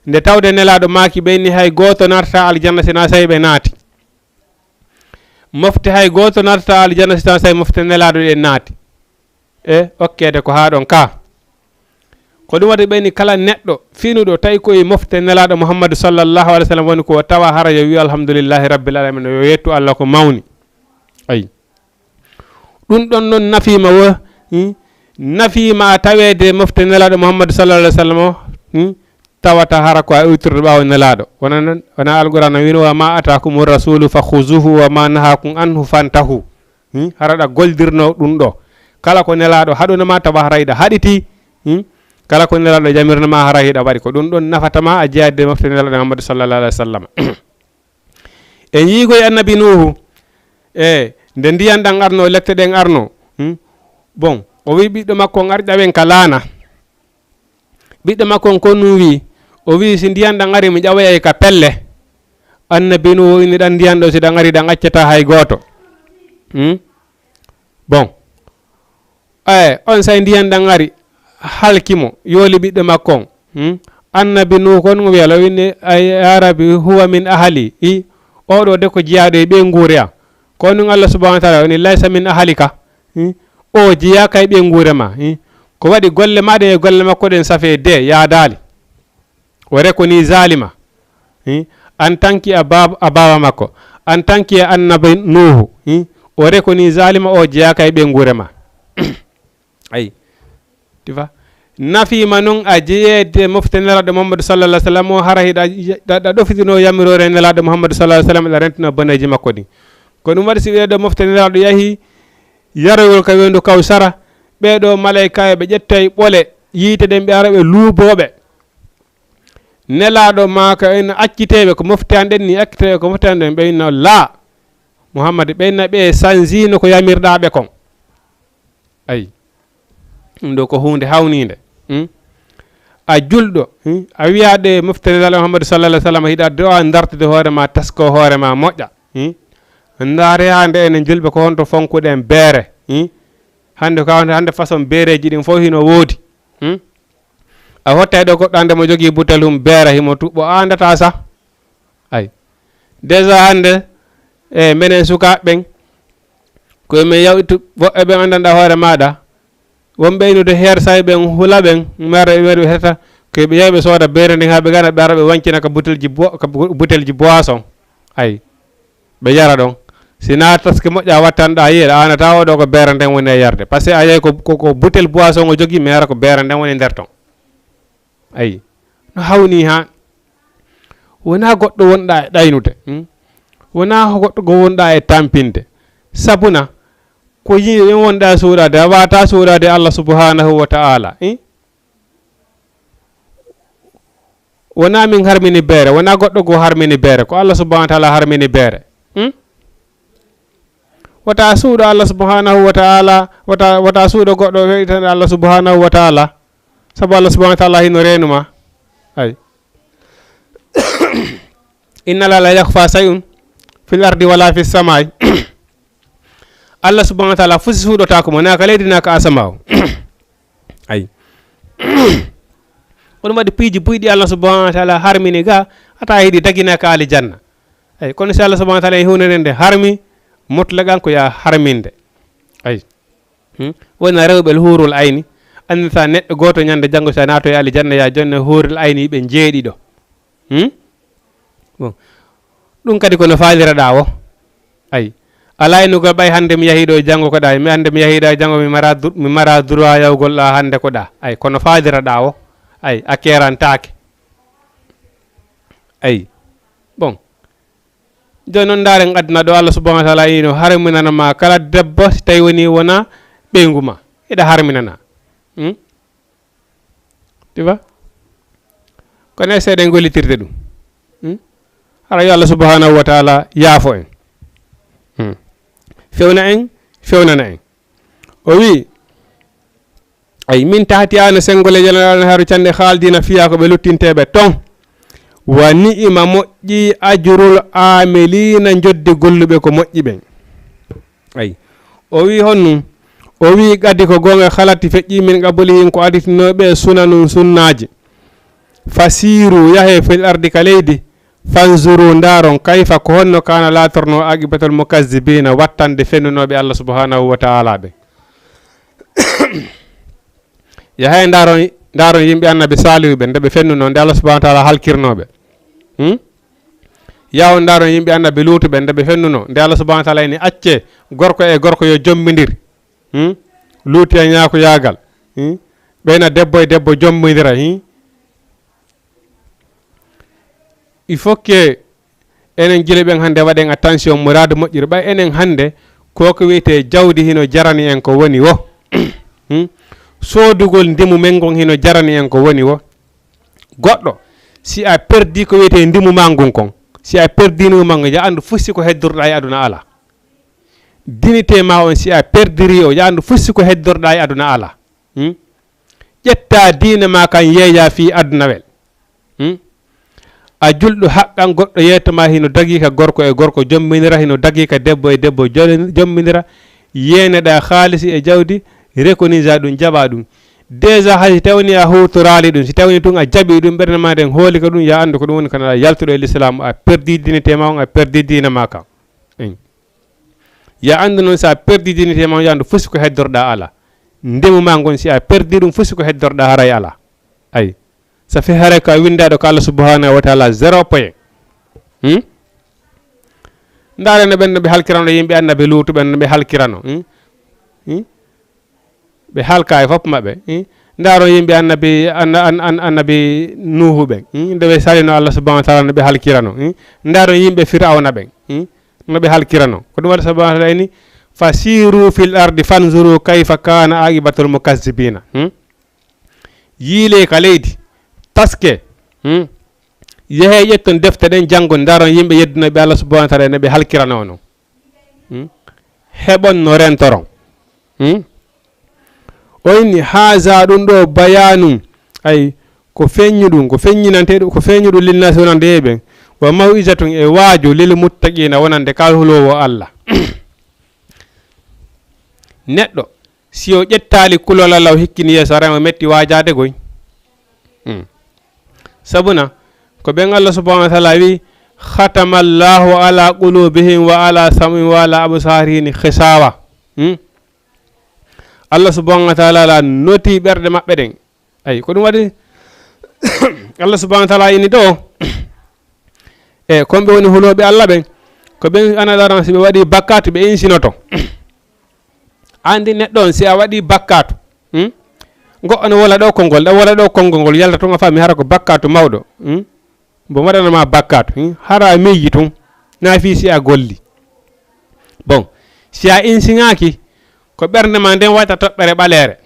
nde tawde nelaɗo maaki ɓeyni hay goto narta aljanna sina sayi ɓe naati mofte hay goto narta aljanna sina sayi mofte nelaɗo ɗen naati e okkede ko ha ɗon ka ko ɗum waɗi ɓeyni kala neɗɗo finuɗo tawi koye mofte nelaɗo mouhammadou sallllahu alih w sallam woni ko tawa hara yo wi alhamdoulillahi rabbil alamin yo yettu Allah ko mawni ayi ɗum ɗon noon nafima wo nafima a tawede mofte nelaɗo mouhammadou sallallahu alih w sallam o tawata hara ko a iwtirde ɓawo nelaɗo wona alqouran wino wa ma atakum rasulu fa khuzuhu wa ma nahakum anhu fantahu haraɗa goldirno ɗum ɗo kala ko nelaɗo haɗunama tawa harayɗa haɗiti kala ko nelaɗo jamirnoma hara hiɗa waɗi ko ɗum ɗon nafatama a jeyade mofte nelaɗo mouhammadou sallallahu alih w sallam en yiigoye annabi nuhu e nde ndiyan ɗan arno lette ɗen arno bon o wi ɓiɗɗo makko on ari ƴawen ka laana ɓiɗɗo makko on ko num wi o wi si ndiyan ɗan ari mi ƴawoyay ka pelle annabi nuhu ini ɗan ndiyan ɗo si ɗan ari ɗan accata hay goto bon on say ndiyan ɗan ari halkimo yooli ɓiɗɗo makko on annabi nuhu kon mo wiyala winni arabi huwa min ahali i oɗo de ko jeyaɗo e ɓe nguure am ko ɗum Allah subhanahu wa taala woni laysa min ahalika o jeyaka e ɓe nguure ma ko waɗi golle maɗe e golle makko ɗen safe de yaadali o rekoni zalima en tant que a baba makko en tant que annabi nuhu o rekoni zalima o jeyaka e ɓe nguure ma ayi tifa nafima noon a jeyede mofte nelaɗo mouhammadou sallallah alih sallam o hara hiɗa ɗofitino yamirore nelaɗo mouhammadou sallah sallam ɗa rentino boneji makko ɗi ko ɗum waɗi si ɓeɗo mofte nelaɗo yahi yaroyol ka weyndu kawsara ɓeɗo malayka ɓe ƴettay ɓole yiite ɗen ɓe ara ɓe luuboɓe nelaɗo maka en acciteɓe ko mofte an ɗen ni acciteɓe ko mofte an ɗen ɓeyno la mouhammadou ɓeyna ɓe sansino ko yamirɗaɓe kon ayi ɗum ɗo ko hunde hawnide a julɗo a wiyaɗe mofte nelaɗo mouhammadou sallallah alih sallam hiɗa dowa dartude hoorema tasko hoorema moƴƴa ndaare hande enen julɓe ko honto fonkuɗen beere hande ko hande façon beereji ɗin fof hino woodi a hottay ɗo goɗɗo hande mo jogui butel hum beere himo tuɓɓo andata sa ay déjà hande e menen sukaɓeɓen koyemin yawtu woɓɓe ɓen andanɗa hoore maɗa won ɓeynude heer say ɓen hula ɓen mara ɓe heta koyeɓe yeyɓe sooda beere ndin ha ɓe gana ɓe ara ɓe wancina ka butelji boisson ay ɓe yara ɗon sina taske moƴƴa wattanɗa yiiɗa anata oɗo ko beere nden woni e yarde par ce que a yeyi ko butel boisson o jogui mi ara ko beere nden woni nder ton ayi no hawni ha wona goɗɗo wonɗa e ɗaynude wona goɗɗo go wonɗa e tampinde sabuna ko yimɓe wonɗa suuɗade a wata suuɗade Allah subhanahu wa ta'ala wona min harmini beere wona goɗɗo go harmini beere ko Allah subhanahu wa ta'ala harmini beere wata suuɗo Allah subhanahu wa ta'ala wata suuɗo goɗɗo weytande Allah subhanahu wa ta'ala sabu Allah subhanahu wa ta'ala hino renuma ay inna la yakhfa shay'un fil ardi wala fis samai Allah subhanahu wa ta'ala fusi suuɗota ko mo naka leydi naka asamaw ay ko ɗum waɗi piiji buyɗi Allah subhanahu wa taala harmini ga ata yiɗi dagina ka alijanna ay kono si Allah subhanahu wa taala e hunde nde harmi mutlagan ko ya harminde ay wona rewɓe hurul ayni andita neɗɗo goto ñande janggo sa nato e alijanna ya jonne hurul ayni ɓe jeeɗiɗo bon ɗum kadi kono faliraɗa o ay ala enugol ɓay hande mi yahiɗo e janggo koɗa mi hande mi yahiɗa e janggo mi mara droit yawgol ɗa hande koɗa ay kono faliraɗa o ay a kerantake ay bon joni noon daren adduna ɗo Allah subhanahu wa taala ino harminanama kala debbo si tawi woni wona ɓeygu ma eɗa harminana tu vois kono e seeɗen gollitirde ɗum hara yo Allah subhanahu wa taala yaafo en fewna en fewnana en o wi ay min tahti ana sengole janal haru cande haaldina fiya ko ɓe luttinteɓe ton wa ni'ima moƴƴi ajrul amilina joddi golluɓe ko moƴƴi ɓen ay o wi honnum o wi gaddi ko gonga halatti feƴƴi min qablihin ko aditinoɓe sunanun sunnaji fasiru yahe fil ardi ka leydi fanzuru ndaron kayfa ko honno kana latorno aqibatul mukazzibina wattande fennunoɓe Allah subhanahu wa ta'ala ɓe yahay ndaron yimɓe annabi salihu ɓe nde ɓe fennuno nde Allah subhanahu wa ta'ala halkirnoɓe yawo ndaron yimɓe annabi luutu ɓe nde ɓe fennuno nde Allah subhanahu wa ta'ala eni acce gorko e gorko yo jommidir luuti e ñaako yaagal ɓeyna debbo e debbo jommidira il faut que enen gila ɓen hannde waɗen attention muradu moƴƴiri ɓay enen hannde koko wiyete jawdi hino jarani en ko woni wo soodugol ndimu men ngon hino jarani en ko woni wo goɗɗo si a perdi ko wiyete ndimu ma ngun kon si a perdi ndimu ma ngon ya andu fussi ko heddorɗa e aduna ala dinite ma on si a perdiri o ya andu fussi ko heddorɗa e aduna ala ƴetta diine ma kan yeeya fi aduna wel a julɗo haqqan goɗɗo yettoma hino dagi ka gorko e gorko jommidira hino dagi ka debbo e debbo jommidira yeneɗa haalisi e jawdi reconisa ɗum jaɓa ɗum déjà hay tawni a hutorali ɗum si tawni tun a jaɓi ɗum ɓernde ma nden hooli ko ɗum ya andu ko ɗum woni kana yaltuɗo e l'islam a perdi dignité ma on a perdi diine ma kam ya andu noon sa perdi dignité ma on ya andu fusi ko heddorɗa ala ndemu ma gon si a perdi ɗum fusi ko heddorɗa haray ala ay ça fait hare ko a windaɗo ko Allah subhanahu wa taala 0 point ndarene ɓen no ɓe halkirano yimɓe annaɓe luutu ɓen no ɓe halkirano ɓe halka e fof maɓɓe ndaro yimɓe annabi nuhu ɓen nde ɓe salino Allah subhanahu wa taala no ɓe halkirano ndaro yimɓe firawna ɓen no ɓe halkirano ko ɗum waɗa subhanahu wa taala ni fasiru fil ardi fanzuru kayfa kana aqibatul mukazzibina yiile ka leydi taske yehe ƴetton defte ɗen janggo ndaron yimɓe yeddunoɓe Allah subhanahu wa taala no ɓe halkirano no heɓon no rentoron o inni haza ɗum ɗo bayanu ay ko feññu ɗum ko feññinante ɗum ko feññu ɗum lilnasi wonande yeɓen wa maw'izatun e waaju lil muttaqina wonande kalhulowo Allah neɗɗo si o ƴettali kulol Allah o hikkini yeeso rema metti waajade goy sabuna ko ɓen Allah subhanahu wa taala wi khatama Allahu ala qulubihim wa ala sam'ihim wa ala absarihim khisawa Allah subhanahu wa taala la noti ɓerde maɓɓe ɗen ay ko ɗum waɗi Allah subhanahu wa taala ini ɗo e komɓe woni huloɓe Allah ɓen ko ɓen anadaran si ɓe waɗi bakkatu ɓe insinoto andi neɗɗo on si a waɗi bakkatu goɗɗo ne wola ɗo konngol ɗa wola ɗo konngol ngol yalta tun a faami hara ko bakkatu mawɗo bo waɗanama bakkatu hara meyyi tun na fi si a golli bon si a insiŋaki ko ɓernde ma nden waɗta toɓɓere ɓaleere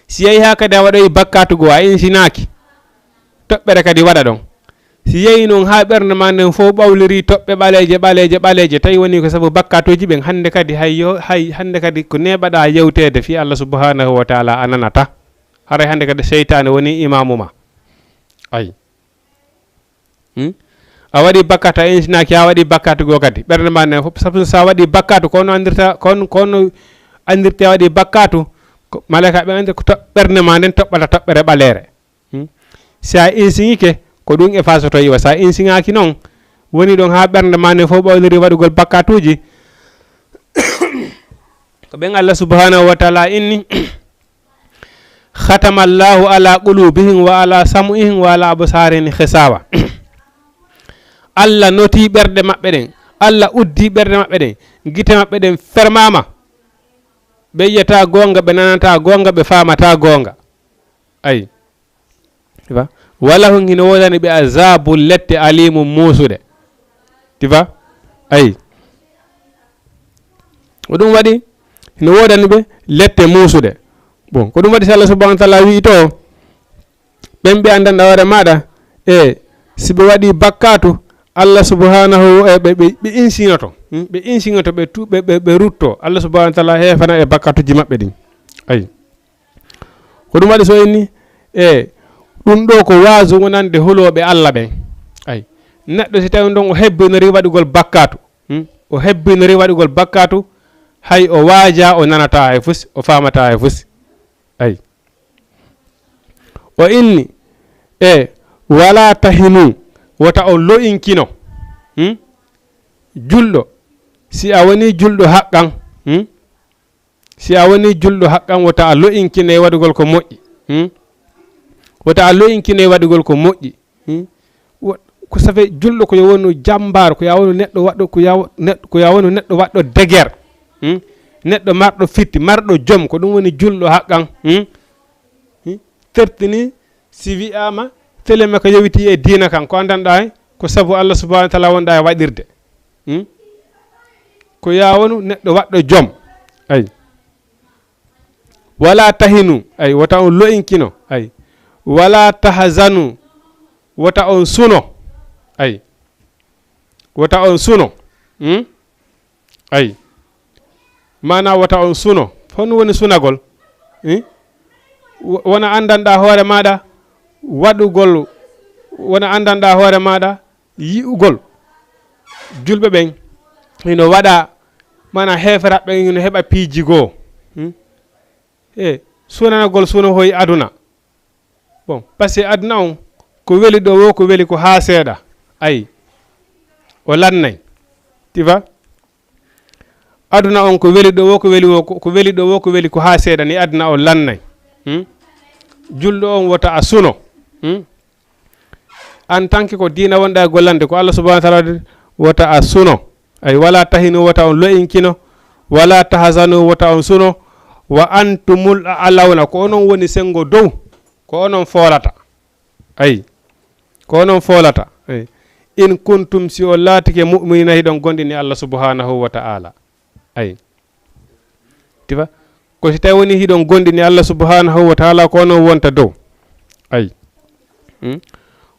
si yehi ha kadi a waɗoyi bakkatu goo a insinaki toɓɓere kadi waɗa ɗon si yehi noon ha ɓernde ma nden fof ɓawliri toɓɓe ɓaleeje tawi woni ko sabu bakkatuji ɓen hande kadi hay hande kadi ko neɓaɗa yewtede fi Allah subhanahu wa taala a nanata haray hande kadi seytane woni imamu ma ay a waɗi bakkatu a insinaki ha waɗi bakkatu goo kadi ɓernde ma nden fof sabu sa waɗi bakkatu kono andirta kono andirte a waɗi bakkatu malaika ɓe andi ko ɓernde ma nden toɓɓata toɓɓere ɓaleere sa insiŋike ko ɗum e fasoto iwa sa insiŋaki noon woni ɗon ha ɓernde ma ne fof ɓawniri waɗugol bakkatuji ko ɓen Allah subhanahu wa taala inni khatama allahu ala qulubihim wa ala sam'ihim wa ala absarihim khisawa Allah noti ɓerde maɓɓe ɗen, Allah uddi ɓerde maɓɓe ɗen, gite maɓɓe ɗen fermama, ɓe yiyata gonga, ɓe nanata gonga, ɓe famata gonga. Ayi tiba wala hon hino wodani ɓe azabu lette alimu musude tiba ayi ko ɗum waɗi hino wodani ɓe lette musude. Bon ko ɗum waɗi so Allah subhanahu wa taala wi to ɓen ɓe andanɗa hoore maɗa si ɓe waɗi bakkatu Allah subhanahu ɓe insinoto ɓe insinoto ɓe rutto Allah subhanahu wa taala hefana e bakkatuji maɓɓe ɗin. ayi ko ɗum waɗi so inni ɗum ɗo ko wasu wonande huloɓe Allah ɓen. ayi neɗɗo si tawi ɗon o hebbinori waɗugol bakkatu o hebbinori waɗugol bakkatu hay o waaja o nanata e fusi o famata e fusi. ayi o inni wala tahinu wota on lo'inkino julɗo si a woni julɗo haqqan si a woni julɗo haqqan wota a lo'inkino e waɗugol ko moƴƴi wota a lo'inkino e waɗugol ko moƴƴi ko safe julɗo ko yo wonu jambar ko ya wonu neɗɗo waɗɗo ko ya wonu neɗɗo waɗɗo deguer neɗɗo marɗo fitti marɗo joom ko ɗum woni julɗo haqqan tertini si wi'ama telema ko yewiti e diina kan ko andanɗa ko sabu Allah subhanahu wa taala wonɗa e waɗirde ko ya wonu neɗɗo waɗɗo joom. ayi wala tahinu ayi wota on lo'inkino ayi wala tahzanu wota on suno ayi wota on suno ayi mana wota on suno hono woni sunagol wona andanɗa hoore maɗa waɗugol wona andanɗa hoore maɗa yi'ugol julɓe ɓen hino waɗa mana heferaɓe ɓen hino heɓa piiji goo sunanagol suno hoyi aduna. Bon par ce que aduna on ko weli ɗo wo ko weli ko ha seeɗa ayi o lannay tiva aduna on ko weli ɗo wo ko weli ko weli ɗo wo ko weli ko ha seeɗa ni aduna o lannay julɗo on wota a suno en tant que ko diina wonɗa e gollande ko Allah subhanahu wa taala wota a suno ay wala tahinu wota on lo'inkino wala tahzanu wota on suno wa antumul alawna ko onon woni sengo dow ko onon folata ay ko onon folata in kuntum si o laatike mu'minina hiɗon gondini Allah subhanahu wa ta'ala. ay tifa ko si tawi woni hiɗon gondini Allah subhanahu wa ta'ala ko onon wonta dow. ay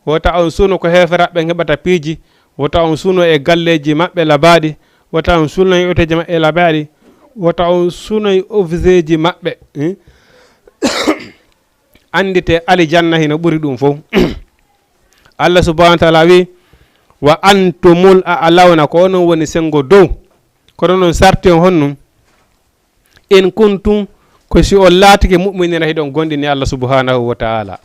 wota on suno ko heferaɓe heɓata piiji wota on suno e galleji maɓɓe labaɗi wota on suno e oteji maɓɓe labaɗi wota on suno e office ji maɓɓe andite alijanna hino ɓuri ɗum fof. Allah subhanahu wa ta'ala wi wa antumul a'lawna ko onon woni sengo dow kono noon sarti on honnum in kuntum ko si on laatike mu'minina hiɗon gondini Allah subhanahu wa ta'ala.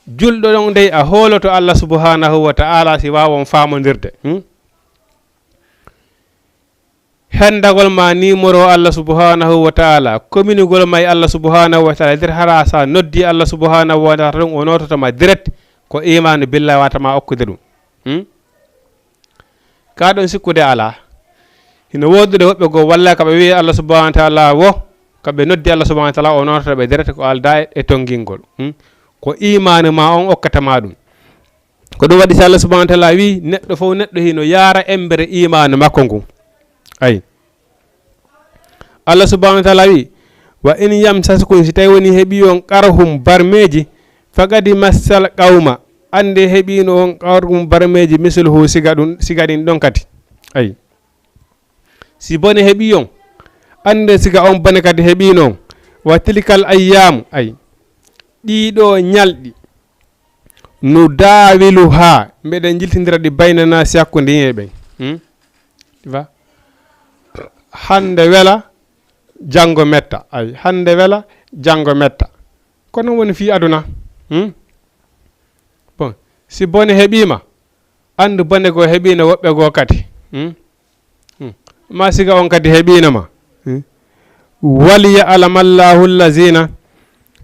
julɗo ɗon dey a hooloto Allah subhanahu wa ta'ala si wawon famodirde hendagol ma numéro Allah subhanahu wa ta'ala communigol ma Allah subhanahu wa ta'ala der hara sa noddi Allah subhanahu wa ta'ala ɗum o nototoma direct ko imanu billahi watama okkude ɗum ka ɗon sikkude ala hino wodude woɓɓe go walla kaɓe wi Allah subhanahu wa ta'ala wo kaɓe noddi Allah subhanahu wa ta'ala o nototoɓe direct ko alda e tongingol ko imanu ma on okkatama ɗum ko ɗum waɗi so Allah subhanahu wa ta'ala wi neɗɗo fof neɗɗo hino yaara embere imanu makko ngu. ay Allah subhanahu wa ta'ala wi wa in yamsaskum si tawi woni heeɓi on qarhum barmeji fagadi massal qawma ande heeɓino on qarhum barmeji misluhu siga ɗin ɗon kadi. ay si bone heeɓi on ande siga on bone kadi heeɓino on wa tilkal ayyamu ay ɗiɗo ñalɗi no daawilu ha mbeɗen jiltidira ɗi baynana si hakkude yimɓe ɓen hande wela janngo metta ay hande wela janngo metta kono woni fi aduna si bone heɓima andu bone go heɓino woɓɓe go kadi ma siga on kadi heɓinoma waliya alamallahu allazina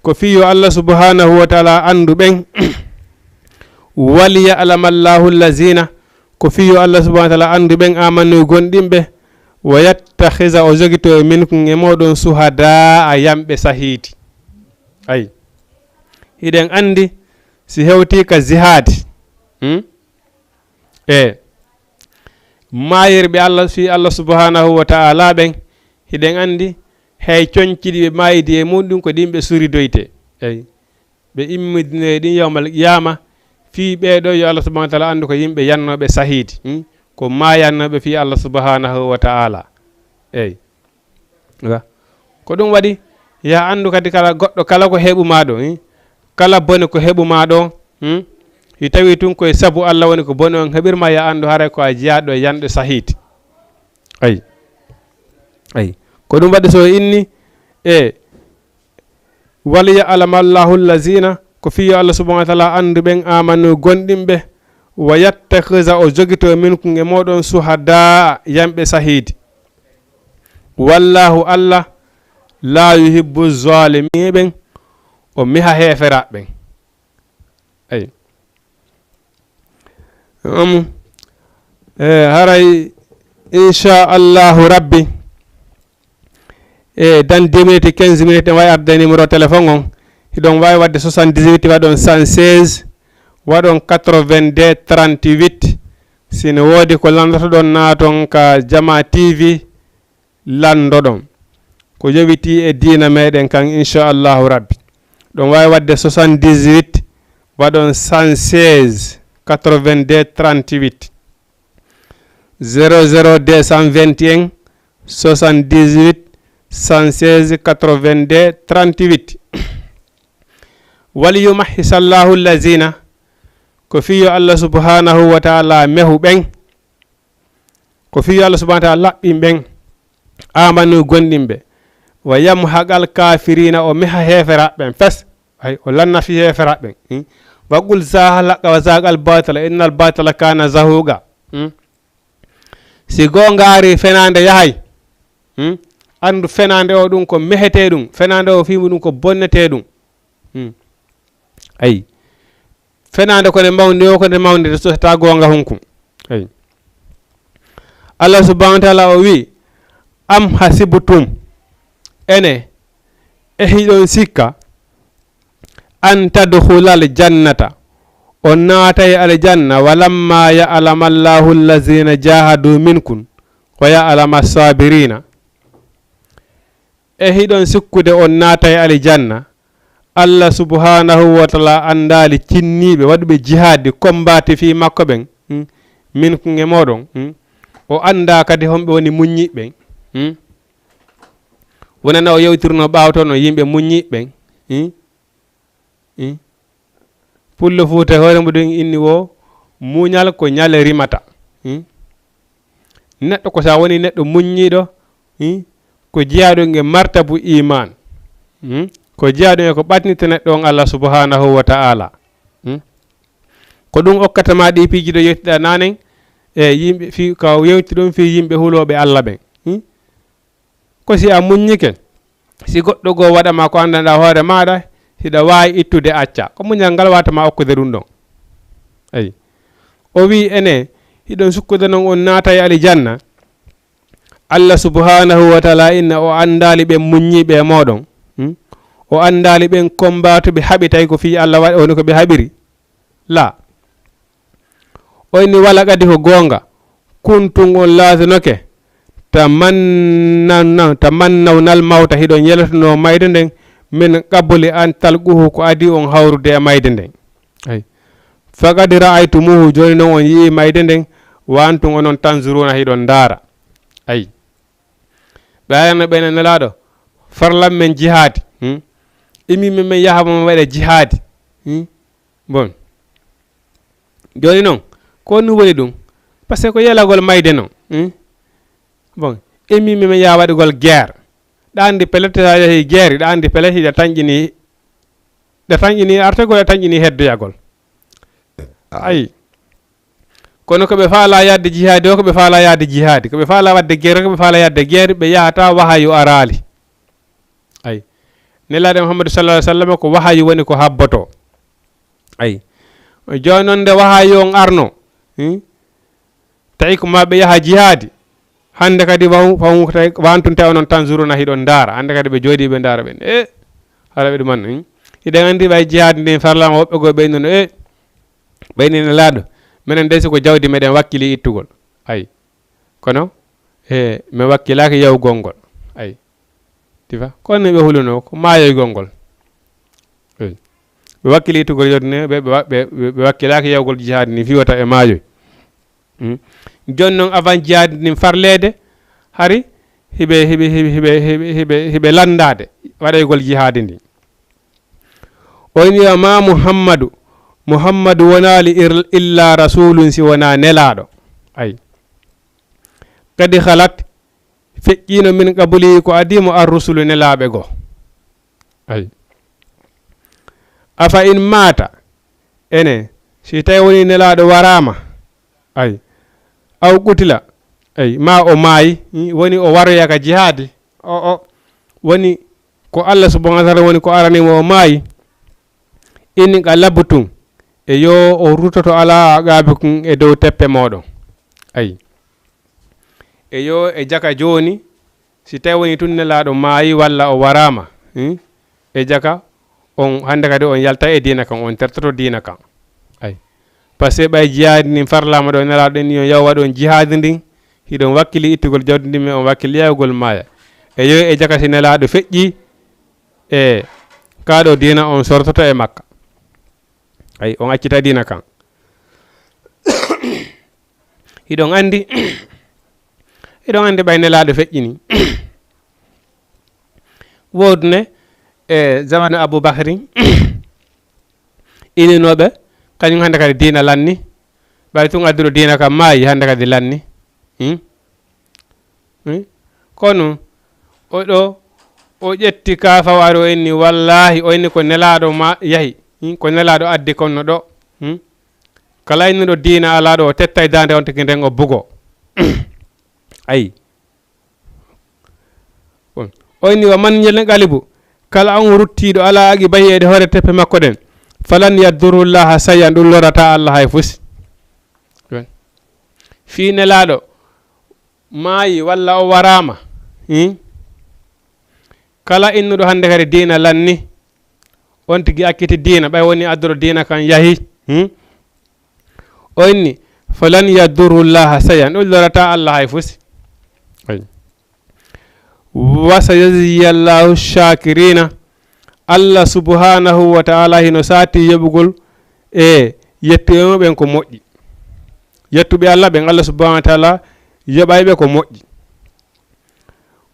ko fiyo Allah subhanahu wa ta'ala andu ɓen waliya alamallahu allazina ko fiyo Allah subhanahu wa ta'ala andu ɓen amanu gonɗinɓe wa yattakhiza o jogito minkum e moɗon suhada a yamɓe sahidi ay hiɗen andi si hewti ka jihadi mayirɓe Allah fi Allah subhanahu wa ta'ala ɓen hiɗen andi hay coñciɗi ɓe mayidi e muɗum ko ɗin ɓe suridoyte eyi ɓe immidine ɗin yawmal qiyama fi ɓeɗo yo Allah subhanahu wa ta'ala andu ko yimɓe yannoɓe sahidi ko mayannoɓe fi Allah subhanahu wa ta'ala eyi ko ɗum waɗi ya andu kadi kala goɗɗo kala ko heɓuma ɗo kala bone ko heɓuma ɗo si tawi tun koye sabu Allah woni ko bone on heɓirma ya andu haray ko a jeyaɗo e yanɗo sahidi ayi ayi ko ɗum waɗi so inni waliya alamallahu allazina ko fiyo Allah subhanahu wa ta'ala andu ɓen amanu gonɗinɓe wa yattakhisa o jogito minkum e moɗon suhada yamɓe sahidi wallahu Allah la yuhibbu zalimin ɓen o miha heferaɓe ayi haray inchallahu rabbi dans 2 minutes 15 minutes en wawi arde numéro téléphone on hiɗon wawi wadde 78 waɗon 116 waɗon 82 38 sine woodi ko landotoɗon naton ka Jama TV landoɗon ko yowiti e diina meɗen kan inchallahu rabbi ɗon wawi wadde 78 waɗon 116 82 38 00 221 78 116 82 38 waliyumahhisallahu allazina ko fiyo Allah subhanahu wa ta'ala mehu ɓen ko fiyo Allah subhanahu wa ta'ala laɓɓin ɓen amanu gonɗinɓe wa yamhaqal kafirina o meha heferaɓen fes ay o lanna fi heferaɓen waqul zaha laqqa wa zaaqal batala innal batala kana zahuqa si gonga ari fenande yahay andu fenande o ɗum ko mehete ɗum fenande o fimo ɗum ko bonnete ɗum ayi fenande kone mawde o kone mawde so ta gonga hunkum ayi Allah subhanahu wa ta'ala o wi am hasibutum ene e hiɗon sikka an tadkhulal jannata on naatay aljanna walamma ya'lama Allahu allazina jahadu minkum wa ya'lama as-sabirina e hiɗon sikkude on naatay aljanna Allah subhanahu wa ta'ala andali cinniɓe waɗuɓe jihadi kombati fi makko ɓen minkum e moɗon o anda kadi homɓe woni muññiɓe wonana o yewtirno ɓawtono yimɓe muññiɓe pullo fuuta hoore mo ɗum inni wo muñal ko ñale rimata neɗɗo ko sa woni neɗɗo muññiɗo ko jeyaɗum e martabu iman ko jeyaɗum e ko ɓatnita neɗɗo on Allah subhanahu wa ta'ala ko ɗum okkatama ɗi piiji ɗo yettiɗa nanen e yimɓe fi ka yewti ɗum fi yimɓe huloɓe Allah ɓen ko si a muññike si goɗɗo go waɗama ko andanɗa hoore maɗa hiɗa wawi ittude acca ko muñal ngal watama okkude ɗum ɗon ayi o wi ene hiɗon sukkude noon on naata e aljanna Allah subhanahu wa ta'ala inna o andali ɓen muññiɓe e moɗon o andali ɓen kombatuɓe haɓi tawi ko fi Allah waɗi woni ko ɓe haɓiri la o inni wala kadi ko gonga kuntum on laatinoke tamannawnal mawta hiɗon yeltono mayde nden min qabbuli an talquhu ko adi on hawrude e mayde nden ay faqad ra'aytumuhu joni noon on yii mayde nden wa antum onon tanzuruna hiɗon ndaara ay ɓayano ɓene nelaɗo farlam men jihadi imimi men yahama waɗe jihadi bon joni noon ko nu woni ɗum par ce que ko yelagol mayde noon bon imimi men yaha waɗugol guerre ɗa andi pelete sa yeehi guerre ɗa andi pelete ɗe tañƴini artegol ɗe tañƴini heddoyagol ay kono ko ɓe faala yadde jihaadi o ko ɓe faala yadde jihaadi ko ɓe faala wadde guerre ko ɓe faala yadde guerre ɓe yahata wahayu arali ay nelaade Muhammadu sallallahu alaihi wasallam ko wahayu woni ko habboto ay joni noon nde wahayu on arno tawi ko ma ɓe yaha jihaadi hande kadi wantunte onon tan zuruna hiɗon daara hande kadi ɓe jooɗi ɓe daara ɓen hala ɓe ɗuman hiɗen andi ɓay jihaadi ndin farlama woɓɓe go ɓeyno no ɓeyni nelaaɗo minen de siko jawdi meɗen wakkili ittugol ay kono mi wakkilaki yawgol ngol ay tifa kono ɓe huluno ko maayoygol ngol ɓe wakkili ittugol yodne ɓe wakkilaki yawgol jihaadi ni fiwata e maayoy joni noon avant jihaadi ndin farlede hari hiɓe landade waɗaygol jihaadi ndi on wiya ma muhammadu wonali illa rasulun si wona nelaɗo ay kadi halat feƴƴino min qabuli ko adimo ar rusulu nelaɓe go ay afa in mata ene si tawi woni nelaɗo warama ay aw qutila ay ma o maayi woni o waroya ka jihaadi o woni ko Allah subhanahu wa ta'ala woni ko aranimo o maayi inni ka labbutum e yo o rutoto ala aqabi kun e dow teppe moɗon ay e yo e jaka joni si tawi woni tun nelaɗo maayi walla o warama e jaka on hande kadi on yalta e dina kan on tertoto dina kan ay par ce que ɓay jihaadi ndin farlama ɗo nelaɗo ɗen yo yaw waɗon jihaadi ndin hiɗon wakkili ittugol jawdi ndin on wakkili yawgol maaya e yo e jaka si nelaɗo feƴƴi e kaɗo dina on sortoto e makka ay on accita dina kan hiɗon andi ɓay nelaɗo feƴƴini wodne e zamane aboubacry ininoɓe kañum hande kadi dina lanni ɓay tun adduɗo dina kam maayi hande kadi lanni kono oɗo o ƴetti kafawari o inni wallahi o inni ko nelaɗo ma yahi ko nelaɗo addi konno ɗo kala innuɗo dina alaɗo o tetta e dande on tigi nden o bugo ayi o inni wa man ñelen qalibu kala on ruttiɗo ala aqi bayede hoore teppe makko ɗen falan yaddurullaha sayan ɗum lorata Allah hay fusi fi nelaɗo maayi walla o warama kala innuɗo hande kadi dina lanni on tigi akkiti dina ɓay woni adduɗo dina kan yahi o inni falan yaddurullaha sayan ɗum lorata Allah hay fusi wa sayajziyallahu shakirina Allah subhanahu wa ta'ala hino sati yeɓugol e yettoɓen ko moƴƴi yettuɓe Allah ɓen Allah subhanahu wa ta'ala yeɓayɓe ko moƴƴi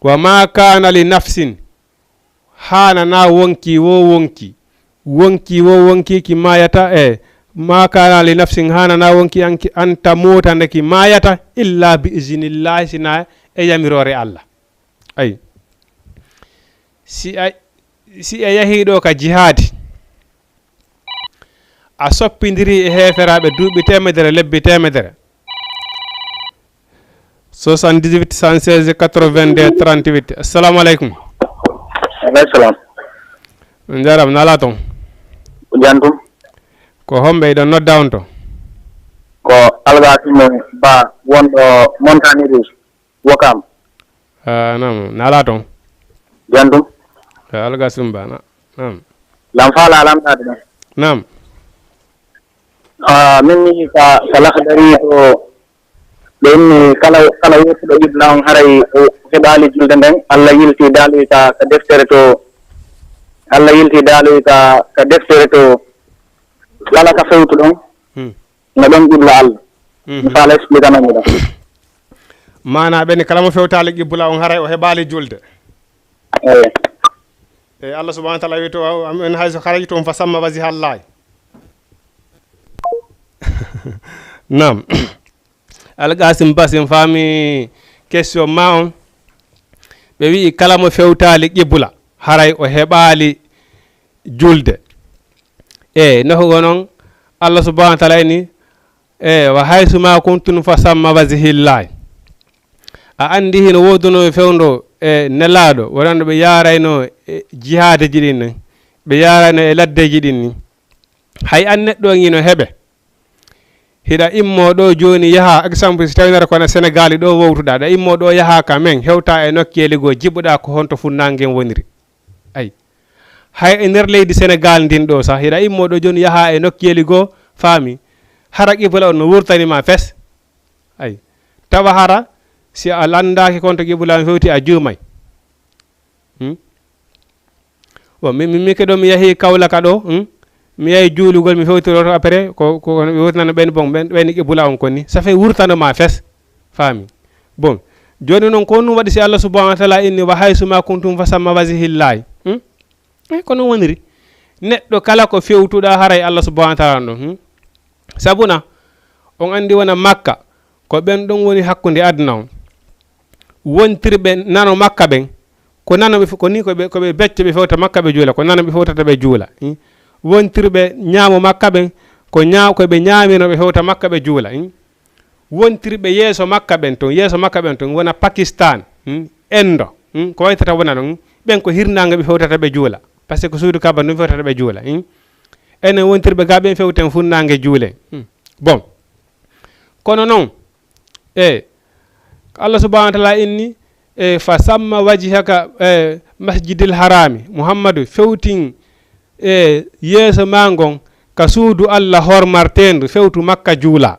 wa ma kana li nafsin hanana wonki ki mayata e ma kana li nafsin hanana wonki anta motande ki mayata illa bi iznillahi sina e yamirore Allah ay si a yahiɗo ka jihaadi a soppidiri e heferaɓe duuɓi temedere lebbi temedere 78 116 82 38 assalamu aleykum aleykum salam jaram nala toon jantum ko homɓe ɗon nodda on to ko algasimo ba wonɗo montagne rouge Wakam nam nala toon jantum algasum ba nam lam fala alamtade ɗon nam min ni ka lahdari to ɓenni kala yettuɗo ibna on haray o heɓali julde nden Allah yilti daaloyi ka deftere to Allah yilti daaloyi ka deftere to kala ka fewtu ɗon no ɗon ƴibla Allah mi faala expliquanami ɗon mana ɓeni kala mo fewtali ƴibbula on haray o heɓali julde e Allah subhanahu wa ta'ala wi to en hayso haraytum fa samma wasi hallahi nam algasim basim faami question ma on ɓe wi kala mo fewtali ƴibbula haray o heɓali julde e noko noon Allah subhanahu wa ta'ala ini wa haysu ma kuntum fa samma wajhillahi a andi hino woduno fewndo nelaɗo wonande ɓe yarayno jihadeji ɗin ni ɓe yarayno e laddeji ɗin ni hay an neɗɗo ngino heɓe hiɗa immo ɗo joni yaha exemple si tawinata kono Sénégal ɗo wowtuɗa ɗa immo ɗo yaha ka men hewta e nokkeli goo jiɓɓuɗa ko honto funnangen woniri ay hay e nder leydi Sénégal ndin ɗo sah hiɗa immo ɗo joni yaha e nokkeli goo faami hara qibla on no wurtanima fes ay tawa hara si a landaki konto qibla on fewti a juumay bon mi keɗo mi yahi Kaolack ɗo mi yahi juulugol mi fewtoroto après ko wurtana ɓen bon ɓen qibla on koni ça fait wurtanoma fes faami bon joni noon ko ɗum waɗi si Allah subhanahu wa ta'ala inni wa haysuma kuntum fa samma wajhillahi ko non woniri neɗɗo kala ko fewtuɗa haray Allah subhanahu wa ta'ala ɗon sabuna on andi wona Makka ko ɓen ɗon woni hakkude aduna on wontirɓe nano Makka ɓen ko nanoɓe ko ni koɓe becce ɓe fewta Makka ɓe juula ko nanoɓe fewtata ɓe juula wontirɓe ñaamo Makka ɓen koɓe ñaamino ɓe fewta Makka ɓe juula wontirɓe yeeso Makka ɓen ton wona Pakistan Endo ko waytata wona ɗon ɓen ko hirnange ɓe fewtata ɓe juula par ce que suudu Kaba ɗum fewtata ɓe juula enen wontirɓe ga ɓen fewten funnange juule bon kono noon Allah subhanahu wa ta'ala inni fa samma wajhaka masjidil harami Muhammadu fewtin yeeso ma ngon ka suudu Allah hormartendu fewtu Makka juula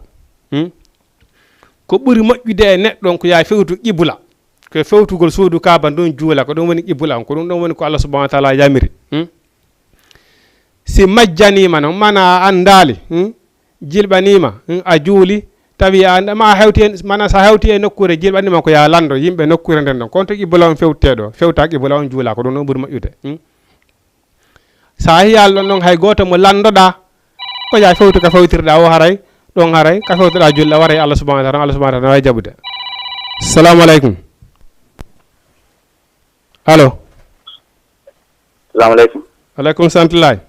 ko ɓuri moƴƴude e neɗɗon ko yaa fewtu qibla ko fewtugol suudu Kaba ɗon juula ko ɗum woni qibla on ko ɗum ɗon woni ko Allah subhanahu wa ta'ala yamiri si majjanima noon mana a andali jilɓanima a juuli tawi ma hewti mana sa hewti e nokkure jilɓanima ko ya lando yimɓe nokkure nden ɗon konto qibla on fewteɗo fewta qibla on juula ko ɗum ɗon ɓuri moƴƴude sa hiyal ɗon ɗon hay goto mo landoɗa ko ya fewtu ka fewtirɗa o haray ɗon haray ka fewtoɗa julɗa waray Allah subhanahu wa ta'ala Allah subhanahu wa ta'ala way jaɓude assalamu aleykum allo assalamu aleykum aleykum santullahi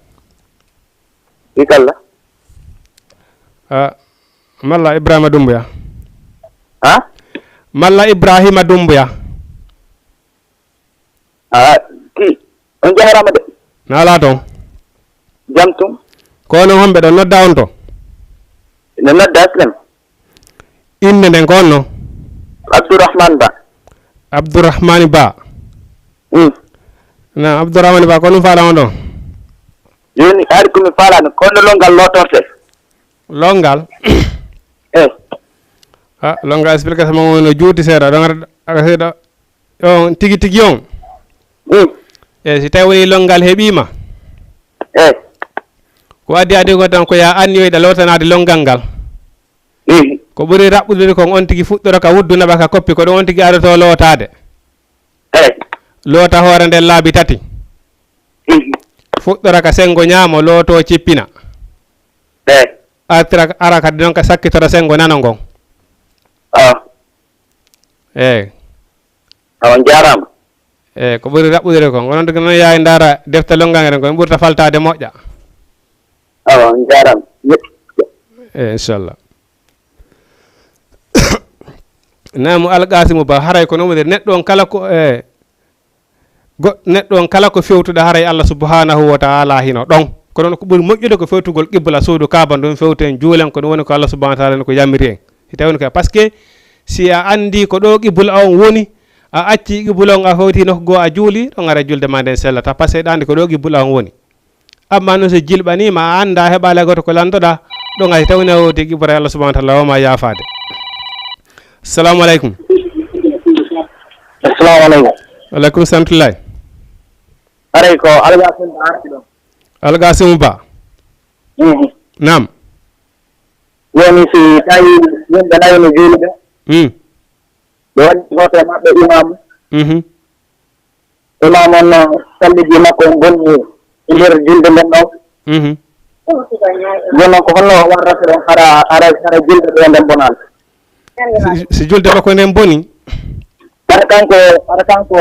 i kalla malla Ibrahima Dumbuya malla Ibrahima Dumbuya ti on jaharama de nala toon jam tum kono homɓe ɗon nodda on to ne nodda Aslem inde nden ko on no Abdourahmane Ba Abdourahmane Ba na Abdourahmane Ba ko ɗum faala on ɗon joni ari komi falano kono longal lotorte longal longal explication mo no juuti seeɗa ɗon aga seeɗa on tigi tigi on si tawi woni longal heeɓima ko addi ko tan ko ya anniyoyɗa lotanade longal ngal ko ɓuri raɓɓude kon on tigi fuɗɗora ka wuddunaɓa ka koppi ko ɗum on tigi adoto lootade loota hoore nden laabi tati fuɗɗora ka sengo ñaamo looto cippina ara kadi noon ka sakkitora sengo nano ngon on jarama ko ɓuri raɓɓude kon onon tigi noon yawi dara defte longal ngeren ko ɓurta faltade moƴƴa on jarama inchallah namu Alkasimu Ba haray ko noon woniri neɗɗo on kala ko neɗɗo on kala ko fewtuɗa haray Allah subhanahu wa ta'ala hino ɗon ko noon ko ɓuri moƴƴude ko fewtugol qibla suudu Kaba ɗum fewten juulen ko ɗum woni ko Allah subhanahu wa ta'ala ko yamiri en si tawni ko par ce que si a andi ko ɗo qibla on woni a acci qibla on a fewti nokku goo a juuli ɗon ara julde ma nden sellata par ce que ɗa andi ko ɗo qibla on woni amma noon so jilɓanima a anda heɓale goto ko landoɗa ɗon ay tawni a woti qibra Allah subhanahu wa ta'ala wama yafade assalamu aleykum assalamu aleykum aleykum santullahi aray ko Alkasimu Ba arti ɗon Alkasimu Ba nam woni si tawi yimɓe nayi no juuluɓe ɓe waɗi hoto maɓɓe imam on salliji makko en bonni e nder julde nden ɗon joni noon ko holno warrata ɗon hara julde ɗo nden bonal si julde makko nden boni ara kanko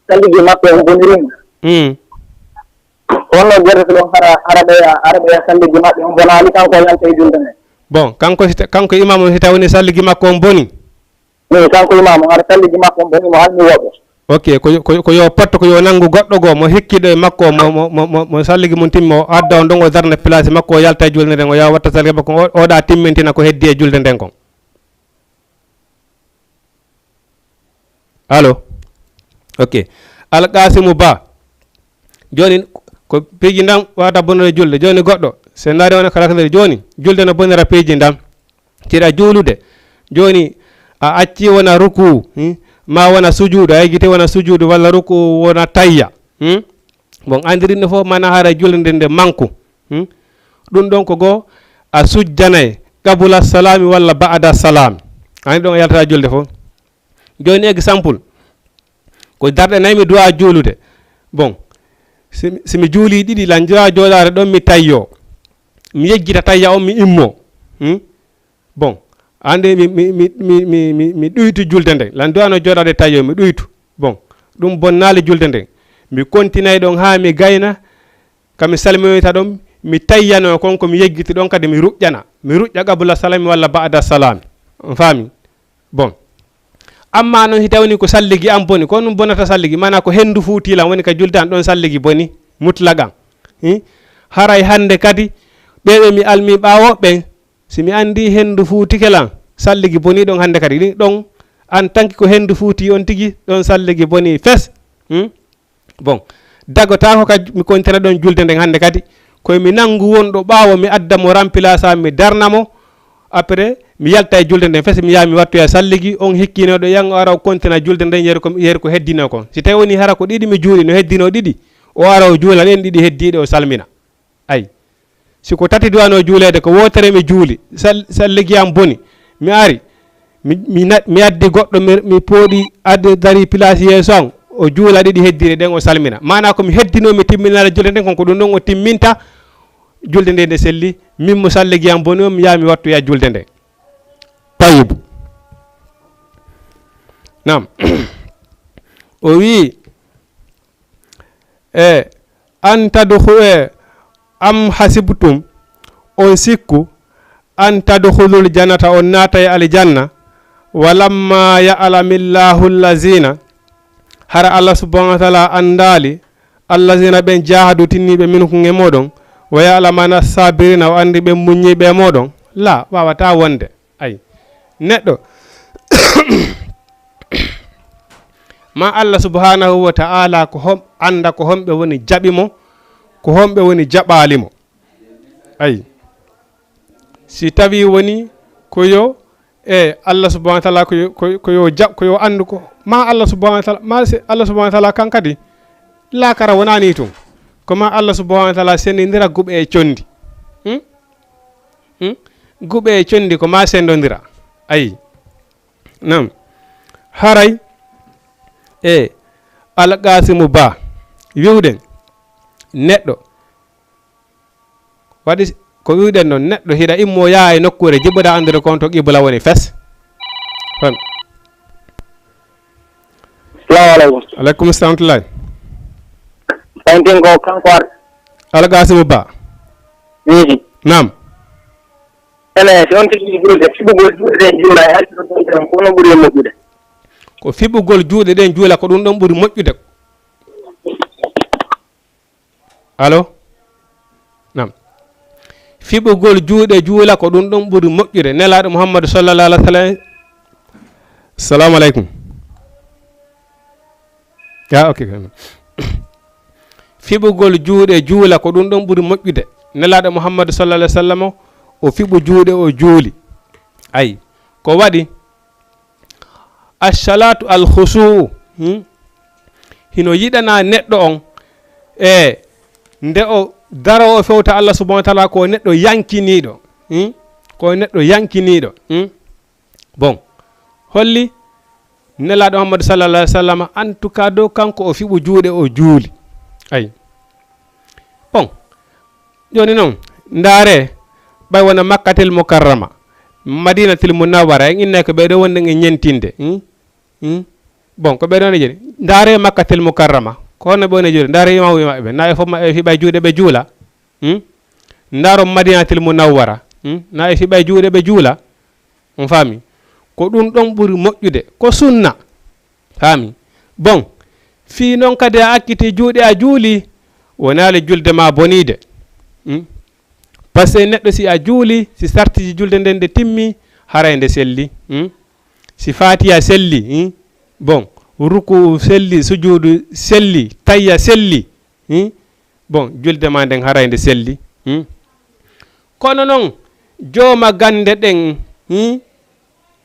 salliji makko en bonirima wonno guerte ɗon hara ɓeya salliji maɓɓe on bonali kanko yalta e julde nde. Bon kanko imamu si tawni salligi makko on boni. Oui, kanko imamu hara salliji makko on boni mo halmi woɓɓe. Ok, ko yo potto ko yo nangu goɗɗo goo mo hikkiɗo e makko mo salligi mum timmi o adda on ɗon o darna place makko o yalta e julde nden o yaha watta salligi makko oɗa timmintina ko heddi e julde nden kon. Allo. Ok, Alkasimu Ba joni ko piiji ndam wata bonnude julde joni goɗɗo se ndaari wona kala kadari joni julde no bonnira piiji ndam tiɗa juulude joni a acci wona ruku ma wona sujuudu ay gite wona sujuudu walla ruku wona tayya bon andirinno fof mana hara julde nde manku ɗum ɗon ko goo a sujjanay qabula salami walla ba'da salami ani ɗon a yaltata julde fof joni exemple ko darɗe nayi mi duwa juulude bon simi juuli ɗiɗi lan duwa joɗade ɗon mi tayyo mi yejjita tayya on mi immo bon ande mi ɗuytu julde nden lan duwano joɗade tayyo mi ɗuytu bon ɗum bonnali julde nden mi continue ɗon ha mi gayna kami salminoyta ɗon mi tayyano konko mi yejjiti ɗon kadi mi ruƴƴa qabla salami walla ba'da salami on faami bon amma noon si tawni ko salligi am boni ko ɗum bonata salligi mana ko hendu fuutilan woni ka julde an ɗon salligi boni mutlaqan haray hande kadi ɓeɓe mi almi ɓawo ɓen simi andi hendu fuutikelan salligi boni ɗon hande kadi ɗin ɗon an tanki ko hendu fuuti on tigi ɗon salligi boni fes bon dagotako kadi mi kontina ɗon julde nden hande kadi koye mi nangu wonɗo ɓawo mi adda mo remplaçant mi darnamo après mi yalta e julde nden fes mi yaha mi wattoya salligi on hikkinoɗo yan o ara o kontina julde nden yeeri ko heddino kon si tawi woni hara ko ɗiɗi mi juuli no heddino ɗiɗi o ara o juula ɗen ɗiɗi heddiɗe o salmina ayi siko tati duwano juulede ko wotere mi juuli salligi am boni mi ari mi addi goɗɗo mi pooɗi adde dari place yeeso an o juula ɗiɗi heddiɗe ɗen o salmina mana komi heddino mi timminare julde nden kon ko ɗum ɗon o timminta julde nde nde selli min mo salligi am boni on mi yaha mi wattoya julde nde tayibu nam o wi an tadkhulu am hasibtum on sikku an tadkhulul jannata on naata e aljanna walamma ya'lamillahu allazina hara Allah subhanahu wa ta'ala andali allazina ben jahadu tinnibe minkum e modon wa ya'lamana sabirina o andi be muññibe e modon la wawata wonde ay neɗɗo ma Allah subhanahu wa ta'ala ko anda ko homɓe woni jaɓimo ko homɓe woni jaɓalimo ay si tawi woni koyo Allah subhanahu wa ta'ala koyo andu ko ma Allah subhanahu wa ta'ala ma Allah subhanahu wa ta'ala kan kadi lakara wonani tum koma Allah subhanahu wa ta'ala sendindira guɓe e condi guɓe e condi ko ma sendodira ayi nam haray Alkasimu Ba wiwɗen neɗɗo waɗi ko wiwɗen noon neɗɗo hiɗa immo yaha e nokkure jiɓɓoɗa andude kon to qibla woni fes on salamu aleykum. aleykum salam tullahi Painting ko kanko ar. Alkasimu Ba nam ene si on tigi julde fiɓugol juuɗe ɗen juula e haltiɗo tontiran ko non ɓuuri e moƴƴude ko fiɓugol juuɗe ɗen juula ko ɗum ɗon ɓuuri moƴƴude allo nam fiɓugol juuɗe juula ko ɗum ɗon ɓuuri moƴƴude nelaɗo Muhammadu sallallahu alaihi wa sallam assalamu aleykum ok fiɓugol juuɗe juula ko ɗum ɗon ɓuuri moƴƴude nelaɗo Muhammadu sallallahu alaihi wa sallam o fiɓu juuɗe o juuli ayi ko waɗi assalatu alkhusuu hino yiɗana neɗɗo on nde o daro o fewta Allah subhanahu wa ta'ala ko neɗɗo yankiniɗo ko neɗɗo yankiniɗo bon holli nelaɗo Muhammadu sallallahu alaihi wa sallam en tout cas dow kanko o fiɓu juuɗe o juuli ayi bon joni noon ndaare ɓay wona Makkatel Mukarrama Madinatul Munawwara en inne ko ɓeɗo wonde e ñentinde bon ko ɓeɗon jeni ndaare Makkatel Mukarrama ko hono ɓe woni juuɗe ndaaro imamuɓe maɓɓe na e fof maɓɓe fiɓa juuɗe ɓe juula ndaaro madinatil munawwara na e fiɓa juuɗe ɓe juula on faami ko ɗum ɗon ɓuri moƴƴude ko sunna faami bon fii noon kadi a akkiti juuɗe a juuli wonaali julde ma boniide par ce que neɗɗo si a juuli si sartiji julde nden nde timmi haray nde selli si fatiya selli bon ruku selli sujuudu selli tayya selli bon julde ma nden haray nde selli kono noon jooma gande ɗen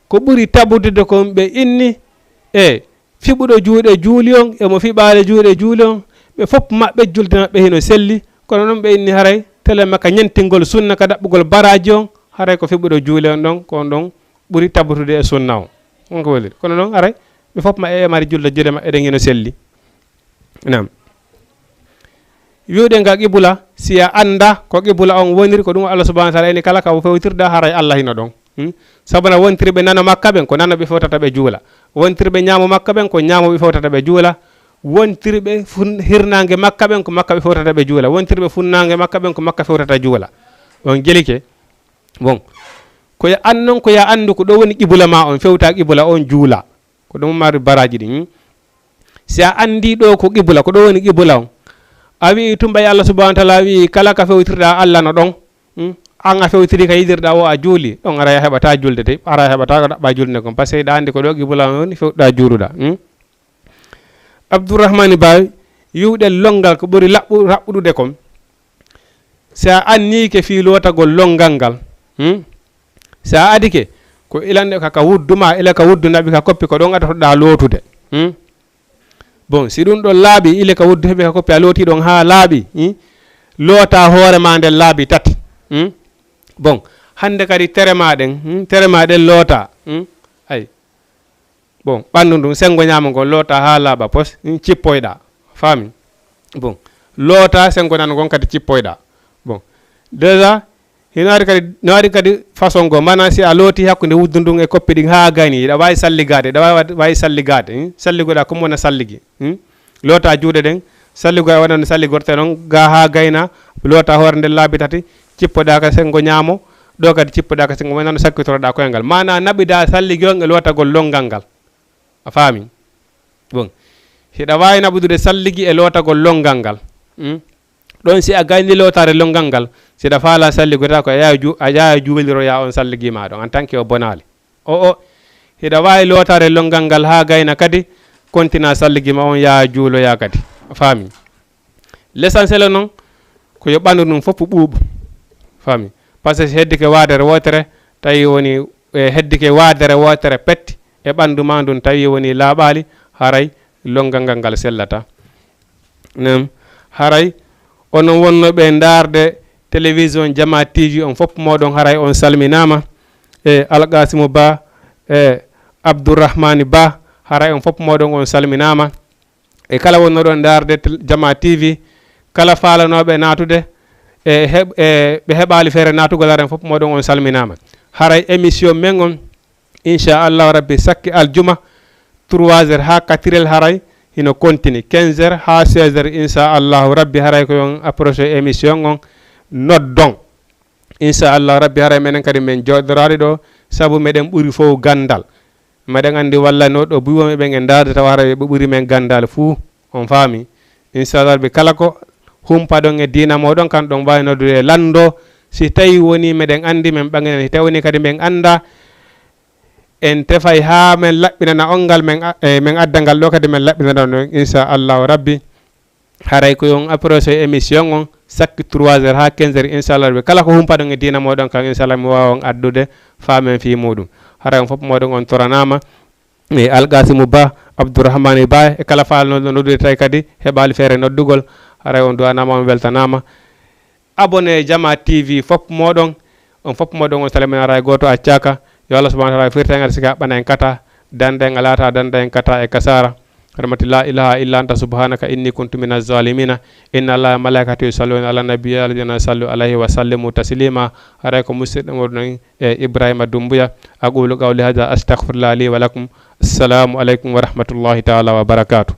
ko ɓuri tabudude ko ɓe inni e fiɓuɗo juuɗe juuli on emo fiɓaale juuɗe juuli on ɓe fof maɓɓe julde maɓɓe hino selli kono noon ɓe inni haray tele makka ñentingol sunna ka ɗaɓɓugol baraji on haray ko fiɓuɗo juuli on ɗon kon ɗon ɓuri tabutude e sunna o on ko weliri kono noon haray ɓe fof maɓɓe e mari julde juuɗe maɓɓe ɗen hino selli nam wiwɗe nga qibula si a anda ko qibula on woniri ko ɗum Allah subhanahu wa ta'ala eni kala ka fewtirɗa haray Allah hino ɗon sabuna wontirɓe nano makka ɓen ko nano ɓe fewtata ɓe juula wontirɓe ñaamo makka ɓen ko ñaamo ɓe fewtata ɓe juula wontirɓe hirnange makka ɓen ko makka ɓe fewtata ɓe juula wontirɓe funnange makka ɓen ko makka fewtata juula on jelike bon ko ya an noon ko ya andu ko ɗo woni qibula ma on fewta qibula on juula ko ɗum mari baraji ɗi si a andi ɗo ko qibula ko ɗo woni qibula on a wi tumbay Allah subhanahu wa ta'ala wi kala ka fewtirɗa Allah no ɗon an a fewtiri ka yidirɗa o a juuli ɗon ara heɓata julde de ara heɓata ko ɗaɓɓa julde kon par ce que ɗa andi ko ɗo qibula woni fewɗa juuruɗa Abdourahmani Ba yiwɗel longal ko ɓuri raɓɓuɗude kon si a annike fi lotagol longal ngal si a adike ko ilanɗe kaka wudduma ila ka wuddu naɓi ka koppi ko ɗon adatoɗa lootude bon si ɗum ɗon laaɓi ile ka wuddu heɓi ka koppi a looti ɗon ha laaɓi loota hoore ma nden laaɓi tati bon hande kadi tere maɗen loota ay bon ɓanndu ndum sengo ñaama ngol loota ha laaɓa pos cippoyɗa faami bon loota sengo nan gon kadi cippoyɗa bon déjà hino waɗi kadi façon go mana si a looti hakkude wuddu ndun e koppi ɗin ha gayni ɗa wawi salligade ɗa wawi salligade salligoɗa comme wona salligi loota juuɗe ɗen salligoɗa waɗano salligorte noon ga ha gayna loota hoore nden laabi tati cippoɗa ka sengo ñaamo ɗo kadi cippoɗa ka sengo noon sakkitoroɗa koyngal mana naɓida salligi on e lootagol longal ngal a faami bon hiɗa wawi naɓudude salligi e lootagol longal ngal ɗon si a gayni lootare longal ngal siɗa faala salligota ko a yaa juuliroya on salligi ma ɗon en tant que o bonali o hiɗa wawi lootare longal ngal ha gayna kadi continue salligi ma on yaa juuloya kadi a faami l'essentiel noon ko yo ɓandu ɗum fof ɓuuɓu faami par ce que heddike waadere wotere tawi woni heddike waadere wotere petti e ɓandu ma ndun tawi woni laaɓali haray longal ngal ngal sellata haray onon wonnoɓe darde télévision Jama TV on fof moɗon haray on salminama e Alkasimu Ba e Abdourahmani Ba haray on fof moɗon on salminama e kala wonnoɗon darde Jama TV kala falanoɓe natude ɓe heɓali feere natugol haren fof moɗon on salminama haray émission men on inchallahu rabbi sakki aljuma 3h ha 4h haray hino continue 15h ha 16h inchallahu rabbi haray ko yon approché émission on noddon inchallahu rabbi haray menen kadi men joɗorade ɗo saabu meɗen ɓuuri fof gandal meɗen andi wallano ɗo buwoɓe ɓen e darde tawa haray ɓe ɓuuri men gandal fuu on faami inchallahu rabbi kala ko humpaɗon e dina moɗon kan ɗon wawi noddude lando si tawi woni meɗen andi men ɓaŋinen si tawi woni kadi men anda en tefay ha men laɓɓinana on ngal men adda ngal ɗo kadi men laɓɓinana ɗon inchallahu rabbi haray ko yon approché émission on sakki 3h ha 15h inchallah rabbi kala ko humpaɗon e dina moɗon kan inchallah mi wawa on addude famen fi muɗum haray on fof moɗon on toranama e Alkasimu Ba Abdourahmani Ba e kala falnoɗo noddude tawi kadi heɓali feere noddugol haray on duwanama on weltanama abonné Jama TV fof moɗon on fof moɗon on salamina haray goto accaka yo Allah subhanahu wa ta'ala firtengal sika ɓana en kata dande en alata dande en kata e kasara rahmati la ilaha illa anta subhanaka inni kuntu minaz zalimina inna allaha wa malaikatahu yusalluna ala nabiyyi alladhina sallu alayhi wa sallimu taslima haray ko musidɗo moɗon e Ibrahima Dumbuya aqulu qawli hadha astaghfirullah li wa lakum assalamu aleykum wa rahmatullahi ta'ala wa barakatuh